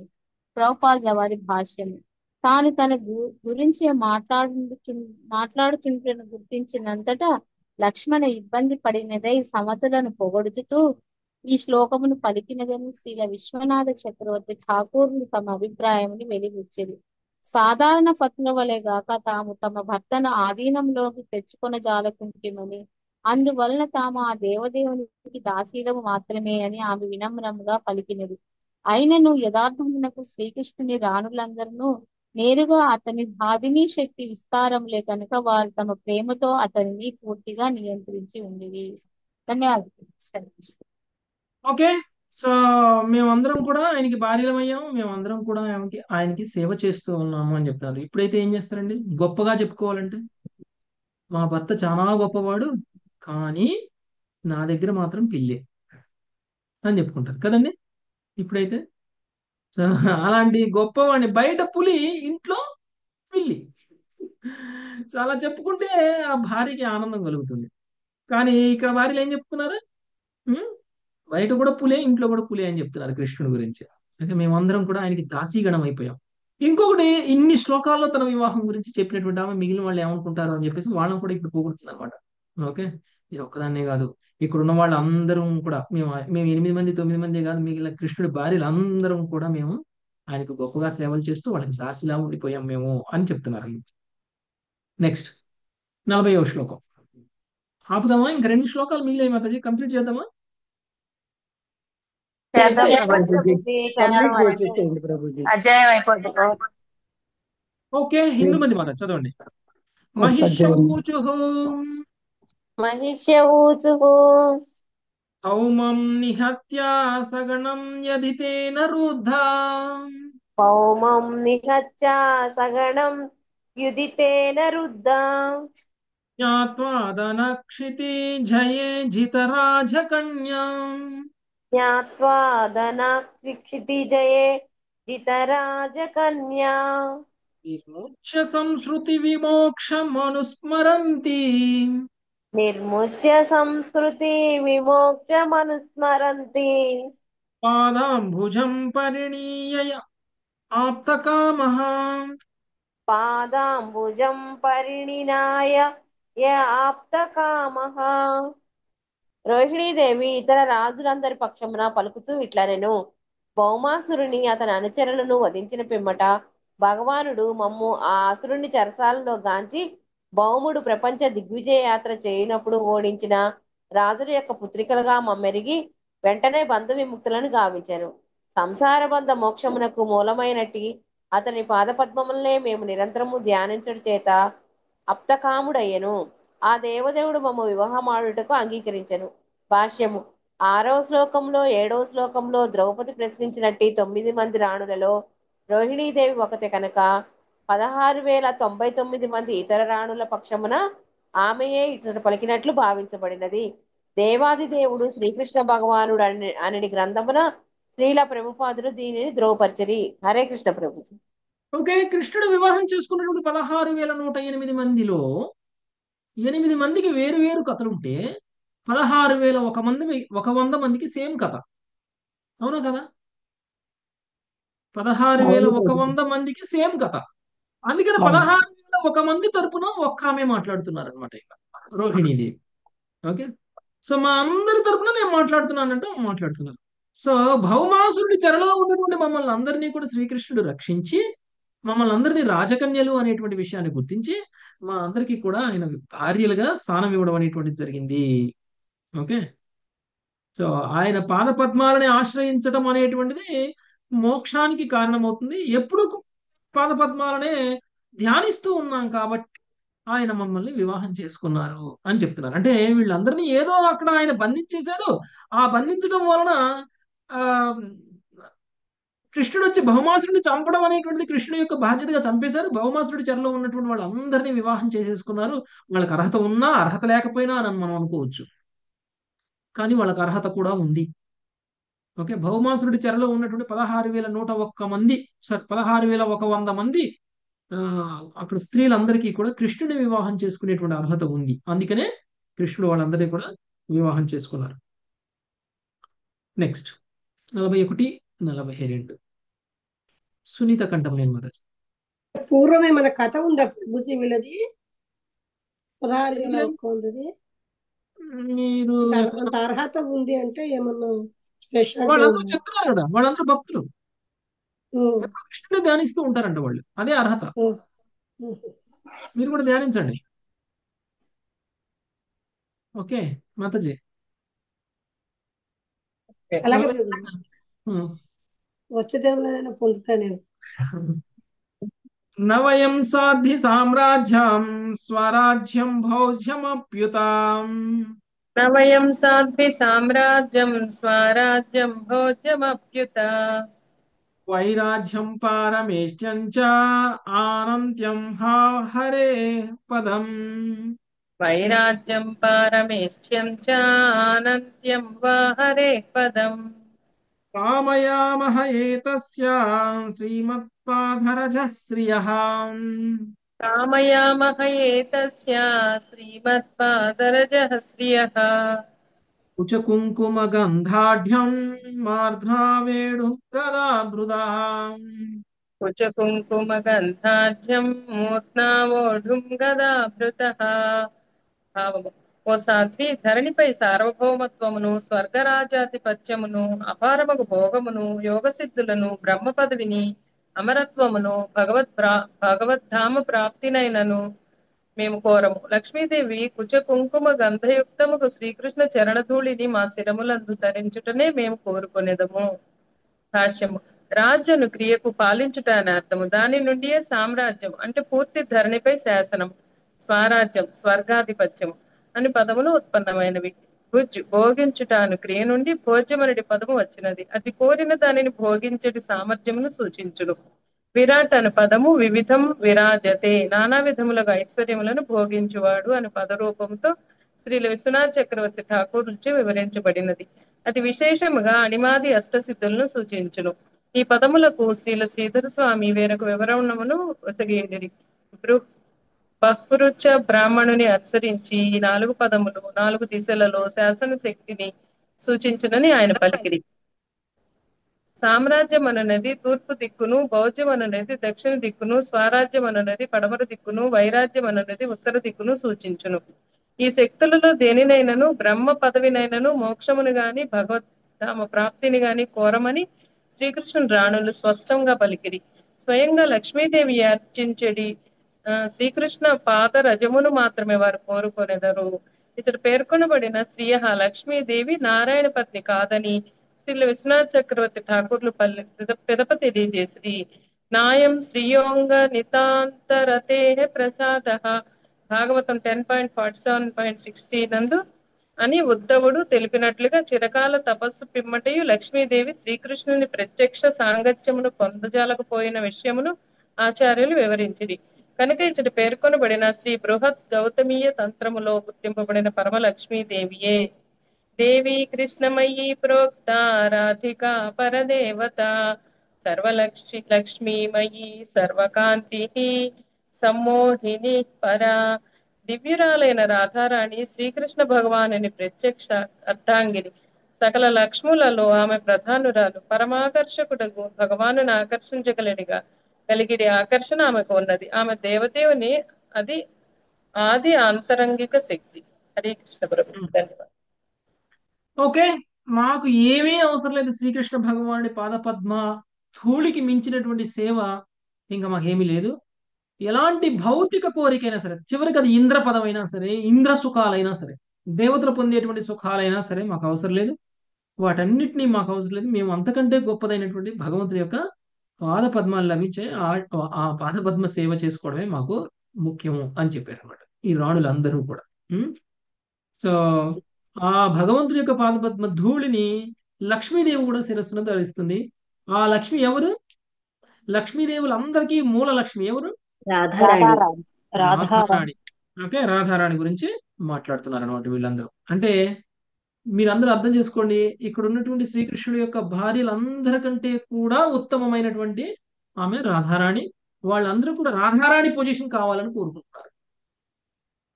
ప్రభుపాద వారి భాష్యము. తాను తన గురించి మాట్లాడుతుంటను గుర్తించినంతటా లక్ష్మణ ఇబ్బంది పడినదై సమతులను పొగడుతూ ఈ శ్లోకమును పలికినదని శ్రీల విశ్వనాథ చక్రవర్తి ఠాకూర్లు తమ అభిప్రాయముని వెలిబుచ్చిరి. సాధారణ పత్నుల వలె గాక తాము తమ భర్తను ఆధీనంలోకి తెచ్చుకొనజాలకుంటుమని, అందువలన తాము ఆ దేవదేవునికి దాసీలము మాత్రమే అని ఆమె వినమ్రముగా పలికినది. అయినను యథార్థమునకు శ్రీకృష్ణుని రాణులందరూ నేరుగా అతని సాధిని శక్తి విస్తారములే కనుక వారు తమ ప్రేమతో అతనిని పూర్తిగా నియంత్రించి ఉండేవి. ధన్యవాదాలు. ఓకే, సో మేమందరం కూడా ఆయనకి భార్యలమయ్యాము, మేమందరం కూడా ఆయనకి సేవ చేస్తూ ఉన్నాము అని చెప్తారు. ఇప్పుడైతే ఏం చేస్తారండి? గొప్పగా చెప్పుకోవాలంటే మా భర్త చాలా గొప్పవాడు, కానీ నా దగ్గర మాత్రం పిల్లే అని చెప్పుకుంటారు కదండి. ఇప్పుడైతే సో అలాంటి గొప్పవాడిని బయట పులి, ఇంట్లో పిల్లి, చాలా చెప్పుకుంటే ఆ భార్యకి ఆనందం కలుగుతుంది. కానీ ఇక్కడ భార్యలు ఏం చెప్తున్నారు? ఉమ్, బయట కూడా పులే, ఇంట్లో కూడా పులే అని చెప్తున్నారు కృష్ణుడి గురించి. అంటే మేమందరం కూడా ఆయనకి దాసీగణం అయిపోయాం. ఇంకొకటి, ఇన్ని శ్లోకాల్లో తన వివాహం గురించి చెప్పినటువంటి ఆమె మిగిలిన వాళ్ళు ఏమనుకుంటారు అని చెప్పేసి వాళ్ళని కూడా ఇప్పుడు పోగొడుతుంది అనమాట. ఓకే, ఇది ఒక్కదాన్నే కాదు, ఇక్కడ ఉన్న వాళ్ళు అందరం కూడా మేము మేము 8 మంది 9 మంది కాదు, మిగిలిన కృష్ణుడి భార్యలు అందరం కూడా మేము ఆయనకు గొప్పగా సేవలు చేస్తూ వాళ్ళకి దాసిలా ఉండిపోయాం మేము అని చెప్తున్నారు. నెక్స్ట్ 40వ శ్లోకం. ఆపుదామా? ఇంకా 2 శ్లోకాలు మిగిలాయి మాతాజీ, కంప్లీట్ చేద్దామా? కంప్లీట్ చేసేసేయండి ప్రభుజీ. అధ్యాయం అయిపోతుంది. ఓకే, హిందూ మంది మాట చదవండి. మహిషూచు కౌమం నిహత్య సగణం యదితేన రుద్ధా. పౌమం నిహత్య సగణం యుదితేన రుద్ధా. జ్ఞాత్వా ధనక్షితి జయే జితరాజకన్యా. జ్ఞాత్వా ధనక్షితిజయే జితరాజకన్యా. నిర్ముచ్య సంస్కృతి విమోక్షమనుస్మరంతి. నిర్ముచ్య సంస్కృతి విమోక్షమనుస్మరంతి. పాదాంబుజం పరిణీయ ఆప్తకామః. పాదాంబుజం పరిణినాయ య ఆప్తకామః. రోహిణీదేవి ఇతర రాజులందరి పక్షమున పలుకుతూ ఇట్లా నేను భౌమాసురుని అతని అనుచరులను వధించిన పిమ్మట భగవానుడు మమ్ము ఆ అసురుని చెరసాలలో గాంచి భౌముడు ప్రపంచ దిగ్విజయ యాత్ర చేయనప్పుడు ఓడించిన రాజుల యొక్క పుత్రికలుగా మమ్మెరిగి వెంటనే బంధు విముక్తులను గావించాను. సంసార బంధ మోక్షమునకు మూలమైనట్టి అతని పాదపద్మములనే మేము నిరంతరము ధ్యానించడం చేత అప్తకాముడయ్యను. ఆ దేవదేవుడు మమ్మ వివాహమాడుటకు అంగీకరించెను. భాష్యము. 6వ శ్లోకంలో 7వ శ్లోకంలో ద్రౌపది ప్రశ్నించినట్టి 9 మంది రాణులలో రోహిణీదేవి ఒకతే కనుక 16,099 మంది ఇతర రాణుల పక్షమున ఆమెయే ఇతడు పలికినట్లు భావించబడినది. దేవాది దేవుడు శ్రీకృష్ణ భగవానుడు అని గ్రంథమున శ్రీల ప్రభుపాదులు దీనిని ధ్రువపరిచరి. హరే కృష్ణ ప్రభు. ఓకే, కృష్ణుడు వివాహం చేసుకున్నటువంటి 16,108 మందిలో 8 మందికి వేరు వేరు కథలుంటే 16,001 100 మందికి సేమ్ కథ. అవునా కదా? 16,100 మందికి సేమ్ కథ. అందుకని అవును. 16,001 మంది తరపున ఒక్క ఆమె మాట్లాడుతున్నారు అనమాట ఇక్కడ, రోహిణీదేవి. ఓకే, సో మా అందరి తరపున నేను మాట్లాడుతున్నానంటే మాట్లాడుతున్నాను. సో భౌమాసురుడి చెరలో ఉన్నటువంటి మమ్మల్ని అందరినీ కూడా శ్రీకృష్ణుడు రక్షించి మమ్మల్ని అందరినీ రాజకన్యలు అనేటువంటి విషయాన్ని గుర్తించి మా అందరికీ కూడా ఆయన భార్యలుగా స్థానం ఇవ్వడం అనేటువంటిది జరిగింది. ఓకే, సో ఆయన పాద పద్మాలని ఆశ్రయించడం అనేటువంటిది మోక్షానికి కారణమవుతుంది. ఎప్పుడు పాద పద్మాలనే ధ్యానిస్తూ ఉన్నాం కాబట్టి ఆయన మమ్మల్ని వివాహం చేసుకున్నారు అని చెప్తున్నారు. అంటే వీళ్ళందరినీ ఏదో అక్కడ ఆయన బంధించేశాడు. ఆ బంధించడం వలన ఆ కృష్ణుడు వచ్చి భౌమాసురుడిని చంపడం అనేటువంటిది కృష్ణుడి యొక్క బాధ్యతగా చంపేశారు. భౌమాసురుడి చెరలో ఉన్నటువంటి వాళ్ళందరినీ వివాహం చేసేసుకున్నారు. వాళ్ళకి అర్హత ఉన్నా అర్హత లేకపోయినా అని మనం అనుకోవచ్చు, కానీ వాళ్ళకి అర్హత కూడా ఉంది. ఓకే, భౌమాసురుడి చెరలో ఉన్నటువంటి 16,101 మంది, 16,100 మంది అక్కడ స్త్రీలందరికీ కూడా కృష్ణుని వివాహం చేసుకునేటువంటి అర్హత ఉంది. అందుకనే కృష్ణుడు వాళ్ళందరినీ కూడా వివాహం చేసుకున్నారు. Next 41, 42 Sunitha Kantamaneni mother. పూర్వమే మన కథ ఉందా ప్రభుజీ వీళ్ళది 16,100? మీరు అంత అర్హత ఉంది అంటే ఏమన్నా స్పెషల్ వాళ్ళందరూ చెప్తున్నారు కదా, వాళ్ళందరూ భక్తులు కృష్ణుని ధ్యానిస్తూ ఉంటారంట వాళ్ళు, అదే అర్హత. మీరు కూడా ధ్యానించండి. ఓకే మాతాజీ. అలాగే ప్రభుజీ, వచ్చేదేమైనా పొందుతా నేను. నవయం సాధ్వి సామ్రాజ్యం స్వరాజ్యం భోజ్యమప్యుతాం. నవయం సాధ్వి సామ్రాజ్యం స్వరాజ్యం భోజ్యమప్యుత. వైరాజ్యం పారమేష్ట్యం చ ఆనంత్యం హరే పదం. వైరాజ్యం పారమేష్ట్యం చ అనంత్యం వా హరే పదం. కామయామహ ఏతస్య శ్రీమత్పాదరజ శ్రియః. కామయామహ ఏతస్య శ్రీమత్పాదరజః శ్రియః. కుచ కుంకుమ గంధాఢ్యం మార్ధ్రావేణు గదాభృదా. కుచ కుంకుమ గంధాఢ్యం మూర్ధ్నావోఢుం గదాభృతః. భావము: ఓ సాధ్వి, ధరణిపై సార్వభౌమత్వమును, స్వర్గరాజాధిపత్యమును, అపారమగు భోగమును, యోగసిద్ధులను, బ్రహ్మ పదవిని, అమరత్వమును, భగవద్ధామ ప్రాప్తినైనను మేము కోరము. లక్ష్మీదేవి కుచ కుంకుమ గంధయుక్తముకు శ్రీకృష్ణ చరణధూళిని మా శిరములందు ధరించుటనే మేము కోరుకొనేదము. భాష్యము: రాజ్యను క్రియకు పాలించుట అని అర్థము. దాని నుండియే సామ్రాజ్యం అంటే పూర్తి ధరణిపై శాసనం, స్వరాజ్యం స్వర్గాధిపత్యము అని పదములు ఉత్పన్నమైనవి. భుజ్ భోగించుట అను క్రియ నుండి భోజ్యమనడి పదము వచ్చినది. అది కోరిన దానిని భోగించటి సామర్థ్యమును సూచించును. విరాట్ అను పదము వివిధం విరాజతే, నానా విధములుగా ఐశ్వర్యములను భోగించువాడు అని పదరూపంతో శ్రీల విశ్వనాథ్ చక్రవర్తి ఠాకూర్ నుంచి వివరించబడినది. అది విశేషముగా అణిమాది అష్టసిద్ధులను సూచించును. ఈ పదములకు శ్రీల శ్రీధర స్వామి వేరొక వివరణమును ఒసగేండిరి. బహ్రుచ బ్రాహ్మణుని అనుసరించి ఈ 4 పదములు 4 దిశలలో శాసన శక్తిని సూచించునని ఆయన పలికిరి. సామ్రాజ్యం అనున్నది తూర్పు దిక్కును, భౌజ్యం అనున్నది దక్షిణ దిక్కును, స్వరాజ్యం అనున్నది పడమర దిక్కును, వైరాజ్యం అనున్నది ఉత్తర దిక్కును సూచించును. ఈ శక్తులలో దేనినైనను, బ్రహ్మ పదవినైనను, మోక్షమును గాని భగవద్ధామ ప్రాప్తిని గాని కోరమని శ్రీకృష్ణుని రాణులు స్పష్టంగా పలికిరి. స్వయంగా లక్ష్మీదేవి యాచించెడి శ్రీకృష్ణ పాద రజమును మాత్రమే వారు కోరుకొనెదరు. ఇతడు పేర్కొనబడిన శ్రీయ లక్ష్మీదేవి నారాయణ పత్ని కాదని శ్రీ విశ్వనాథ్ చక్రవర్తి ఠాకూర్లు పెదప తెలియజేసి నాయం శ్రీయోంగ నితాంతరతే ప్రసాద భాగవతం 10.47.60 నందు అని ఉద్ధవుడు తెలిపినట్లుగా చిరకాల తపస్సు పిమ్మటయు లక్ష్మీదేవి శ్రీకృష్ణుని ప్రత్యక్ష సాంగత్యమును పొందజాలకపోయిన విషయమును ఆచార్యులు వివరించిరి. కనుక ఇచ్చటి పేర్కొనబడిన శ్రీ బృహత్ గౌతమీయ తంత్రములో గుర్తింపబడిన పరమలక్ష్మీదేవియే. దేవి కృష్ణమయీ ప్రోక్త రాధికా పరదేవత లక్ష్మీమయీ సర్వకాంతి సమ్మోహిని పరా. దివ్యురాలైన రాధారాణి శ్రీకృష్ణ భగవానుని ప్రత్యక్ష అర్థాంగిని, సకల లక్ష్ములలో ఆమె ప్రధానురాలు. పరమాకర్షకుడకు భగవానుని ఆకర్షించగలడిగా కలిగిడి ఆకర్షణ ఆమెకు ఉన్నది. ఆమె దేవదేవుని అది ఆది ఆంతరంగిక శక్తి. హరే కృష్ణ ప్రభు. ధన్యవాదాలు. ఓకే, మాకు ఏమీ అవసరం లేదు శ్రీకృష్ణ భగవానుడి పాదపద్మ ధూళికి మించినటువంటి సేవ ఇంకా మాకేమీ లేదు. ఎలాంటి భౌతిక కోరికైనా సరే, చివరికి అది ఇంద్ర పదమైనా సరే, ఇంద్ర సుఖాలైనా సరే, దేవతలు పొందేటువంటి సుఖాలైనా సరే మాకు అవసరం లేదు. వాటన్నిటినీ మాకు అవసరం లేదు. మేము అంతకంటే గొప్పదైనటువంటి భగవంతుడి యొక్క పాద పద్మాలు లభించే ఆ పాద పద్మ సేవ చేసుకోవడమే మాకు ముఖ్యము అని చెప్పారు అనమాట ఈ రాణులందరూ కూడా. సో ఆ భగవంతుడి యొక్క పాద పద్మ ధూళిని లక్ష్మీదేవి కూడా శిరస్సును ధరిస్తుంది. ఆ లక్ష్మి ఎవరు? లక్ష్మీదేవులందరికీ మూల లక్ష్మి ఎవరు? రాధారాణి. రాధారాణి. ఓకే, రాధారాణి గురించి మాట్లాడుతున్నారు అనమాట వీళ్ళందరూ. అంటే మీరందరూ అర్థం చేసుకోండి, ఇక్కడ ఉన్నటువంటి శ్రీకృష్ణుడి యొక్క భార్యలందరికంటే కూడా ఉత్తమమైనటువంటి ఆమె రాధారాణి. వాళ్ళందరూ కూడా రాధారాణి పొజిషన్ కావాలని కోరుకుంటున్నారు.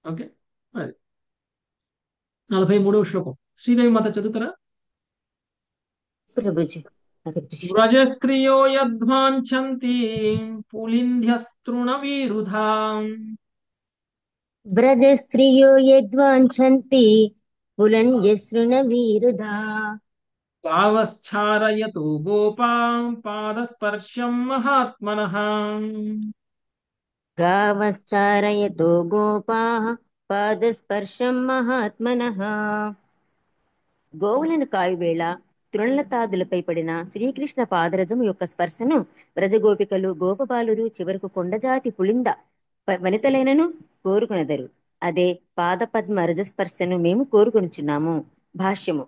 ఓకే, అది 43వ శ్లోకం. శ్రీదేవి మాత చదువుతారా? ప్రభుజీ. వ్రజస్త్రియో యద్వాంఛంతి పులింధ్యస్తృణ విరుధాం బ్రజస్త్రియో యద్వాంఛంతి పులన్యసృణ విరుధా గావశ్చారయతో గోపాం పాదస్పర్శం మహాత్మనః. గావశ్చారయతో గోపాః పాదస్పర్శం మహాత్మనః. గోవులను కాయువేళ తృణలతాదులపై పడిన శ్రీకృష్ణ పాదరజము యొక్క స్పర్శను వ్రజగోపికలు గోపబాలురు చివరకు కొండజాతి పులింద వనితలైనను కోరుకొనెదరు. అదే పాదపద్మ రజస్పర్శను మేము కోరుకొనుచున్నాము. భాష్యము.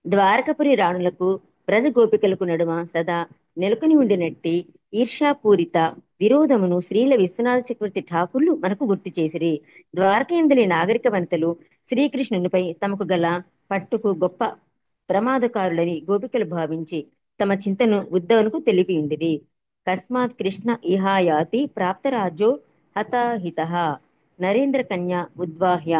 ద్వారకపురి రాణులకు వ్రజగోపికలకు నడుమ సదా నెలకొని ఉండినట్టి ఈర్ష్యాపూరిత విరోధమును శ్రీల విశ్వనాథ చక్రవర్తి ఠాకూర్లు మనకు గుర్తు చేసిరి. ద్వారకేందలి నాగరిక వనితలు శ్రీకృష్ణునిపై తమకు గల పట్టుకు గొప్ప ప్రమాదకారులని గోపికలు భావించి తమ చింతను ఉద్ధవునకు తెలిపి ఉండిరి. కస్మాత్ కృష్ణ ఇహాయాతి ప్రాప్తరాజో హతాహితః నరేంద్ర కన్య ఉద్వాహ్య.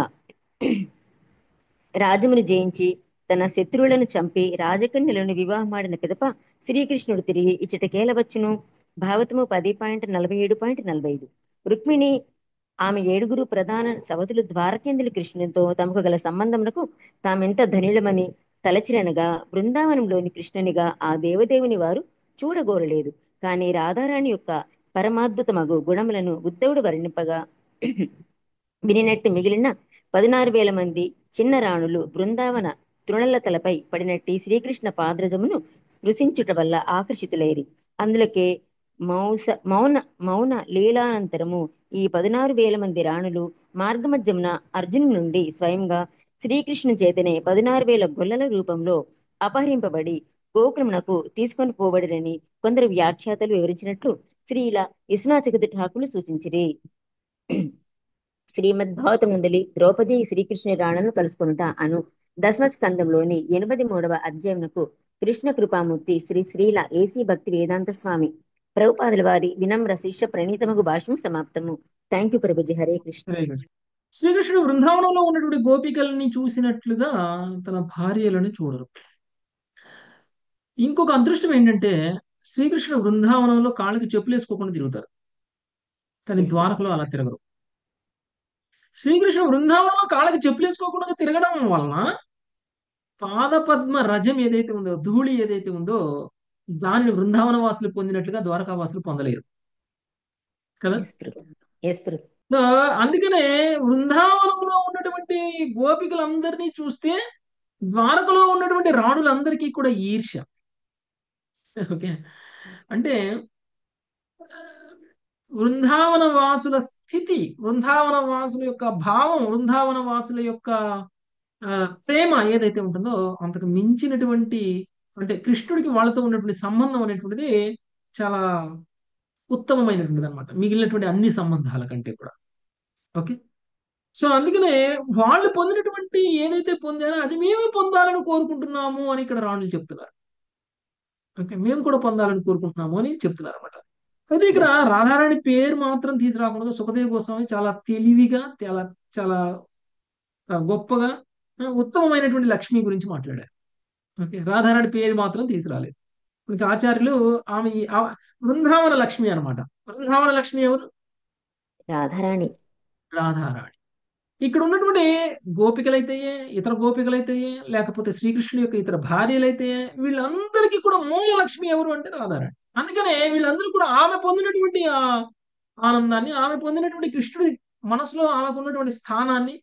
రాజమును జయించి తన శత్రువులను చంపి రాజకన్యలను వివాహమాడిన పిదప శ్రీకృష్ణుడు తిరిగి ఇచ్చటకేల వచ్చును. భావతము 10.47.45. రుక్మిణి ఆమె 7 ప్రధాన సవతులు ద్వారకేంద్రులు కృష్ణునితో తమకు గల సంబంధమునకు తామెంత ధనులమని తలచిరనగా బృందావనంలోని కృష్ణునిగా ఆ దేవదేవుని వారు చూడగోరలేదు. కానీ రాధారాణి యొక్క పరమాద్భుతమగు గుణములను ఉద్ధవుడు వర్ణింపగా వినినట్టు మిగిలిన 16,000 మంది చిన్న రాణులు బృందావన తృణలతలపై పడినట్టి శ్రీకృష్ణ పాదరజమును స్పృశించుట వల్ల ఆకర్షితులైరి. అందులోకే మౌన లీలానంతరము ఈ 16,000 మంది రాణులు మార్గమధ్యమున అర్జును నుండి స్వయంగా శ్రీకృష్ణు చేతనే 16,000 గొల్లల రూపంలో అపహరింపబడి గోకులమునకు తీసుకొని పోబడినని కొందరు వ్యాఖ్యాతలు వివరించినట్లు శ్రీల విశ్వనాథ ఠాకులు సూచించిరి. శ్రీమద్ భాగవతం నందలి ద్రౌపది శ్రీకృష్ణుని రాణను కలుసుకొనుట అను దశమ స్కందంలోని 83వ అధ్యాయమునకు కృష్ణ కృపామూర్తి శ్రీ శ్రీల ఏసీ భక్తి వేదాంత స్వామి ప్రభుపాదుల వారి వినమ్ర శిష్య ప్రణీతమగు భాష్యం సమాప్తము. Thank you Prabhuji. హరే కృష్ణ. శ్రీకృష్ణుడు బృందావనంలో ఉన్నటువంటి గోపికల్ని చూసినట్లుగా తన భార్యలను చూడరు. ఇంకొక అదృష్టం ఏంటంటే శ్రీకృష్ణుడు బృందావనంలో కాళ్ళకి చెప్పులు వేసుకోకుండా తిరుగుతారు, కానీ ద్వారకలో అలా తిరగరు. శ్రీకృష్ణుడు బృందావనంలో కాళ్ళకి చెప్పులు వేసుకోకుండా తిరగడం వలన పాదపద్మ రజం ఏదైతే ఉందో, ధూళి ఏదైతే ఉందో, దానిని బృందావన వాసులు పొందినట్లుగా ద్వారకా వాసులు పొందలేరు కదా. సో అందుకనే బృందావనంలో ఉన్నటువంటి గోపికలందరినీ చూస్తే ద్వారకలో ఉన్నటువంటి రాణులందరికీ కూడా ఈర్ష్య. ఓకే, అంటే బృందావన వాసుల స్థితి, బృందావన వాసుల యొక్క భావం, బృందావన వాసుల యొక్క ప్రేమ ఏదైతే ఉంటుందో అంతకు మించినటువంటి, అంటే కృష్ణుడికి వాళ్ళతో ఉన్నటువంటి సంబంధం అనేటువంటిది చాలా ఉత్తమమైనటువంటిది అనమాట, మిగిలినటువంటి అన్ని సంబంధాల కంటే కూడా. ఓకే, సో అందుకనే వాళ్ళు పొందినటువంటి ఏదైతే పొందారో అది మేము పొందాలని కోరుకుంటున్నాము అని ఇక్కడ రాణులు చెప్తున్నారు. ఓకే, మేము కూడా పొందాలని కోరుకుంటున్నాము అని చెప్తున్నారు అనమాట. అయితే ఇక్కడ రాధారాణి పేరు మాత్రం తీసుకురాకుండా సుఖదేవ్ గోస్వామి చాలా తెలివిగా, చాలా చాలా గొప్పగా ఉత్తమమైనటువంటి లక్ష్మి గురించి మాట్లాడారు. ఓకే, రాధారాణి పేరు మాత్రం తీసుకురాలేదు. ఇంకా ఆచార్యులు ఆమె బృందావన లక్ష్మి అన్నమాట. బృందావన లక్ష్మి ఎవరు? రాధారాణి. రాధారాణి. ఇక్కడ ఉన్నటువంటి గోపికలైతే ఇతర గోపికలైతే లేకపోతే శ్రీకృష్ణుడి యొక్క ఇతర భార్యలైతే వీళ్ళందరికీ కూడా మూల లక్ష్మి ఎవరు అంటే రాధారాణి. అందుకనే వీళ్ళందరూ కూడా ఆమె పొందినటువంటి ఆ ఆనందాన్ని, ఆమె పొందినటువంటి కృష్ణుడి మనసులో ఆమెకు ఉన్నటువంటి స్థానాన్ని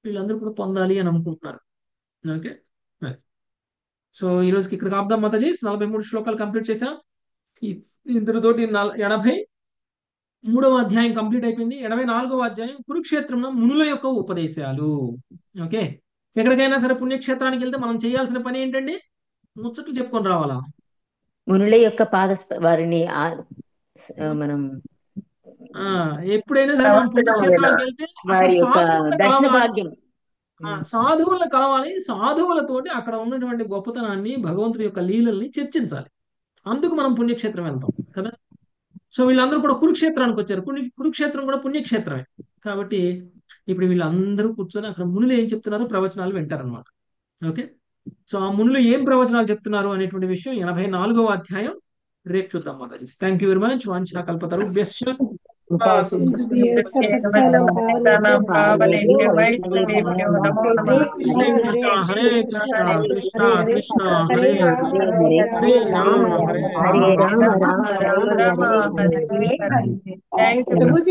వీళ్ళందరూ కూడా పొందాలి అని అనుకుంటున్నారు. ఓకే, సో ఈ రోజుకి ఇక్కడ ఆపుదాం మాతాజీ. 43 శ్లోకాలు కంప్లీట్ చేసాం. ఇందుతోటి 83వ అధ్యాయం కంప్లీట్ అయిపోయింది. 84వ అధ్యాయం కురుక్షేత్రంలో మునుల యొక్క ఉపదేశాలు. ఓకే, ఎక్కడికైనా సరే పుణ్యక్షేత్రానికి వెళ్తే మనం చేయాల్సిన పని ఏంటండి? ముచ్చట్లు చెప్పుకొని రావాలా? మునుల యొక్క వారిని మనం ఎప్పుడైనా సరే మనం పుణ్యక్షేత్రానికి వెళ్తే వారి యొక్క దర్శన భాగ్యం, సాధువులను కలవాలి. సాధువులతోటి అక్కడ ఉన్నటువంటి గొప్పతనాన్ని, భగవంతుడి యొక్క లీలల్ని చర్చించాలి. అందుకు మనం పుణ్యక్షేత్రం వెళ్తాం కదా. సో వీళ్ళందరూ కూడా కురుక్షేత్రానికి వచ్చారు. కురుక్షేత్రం కూడా పుణ్యక్షేత్రమే కాబట్టి ఇప్పుడు వీళ్ళందరూ కూర్చొని అక్కడ మునులు ఏం చెప్తున్నారో ప్రవచనాలు వింటారనమాట. ఓకే, సో ఆ మునులు ఏం ప్రవచనాలు చెప్తున్నారు అనేటువంటి విషయం 84వ అధ్యాయం రేపు చూద్దాం మాతాజీ. Thank you very much. వాంఛా కల్పతరుభ్యశ్చ హరే కృష్ణ కృష్ణ కృష్ణ హరే హరే రామ హరే రామ రామ రామ హరే హరే.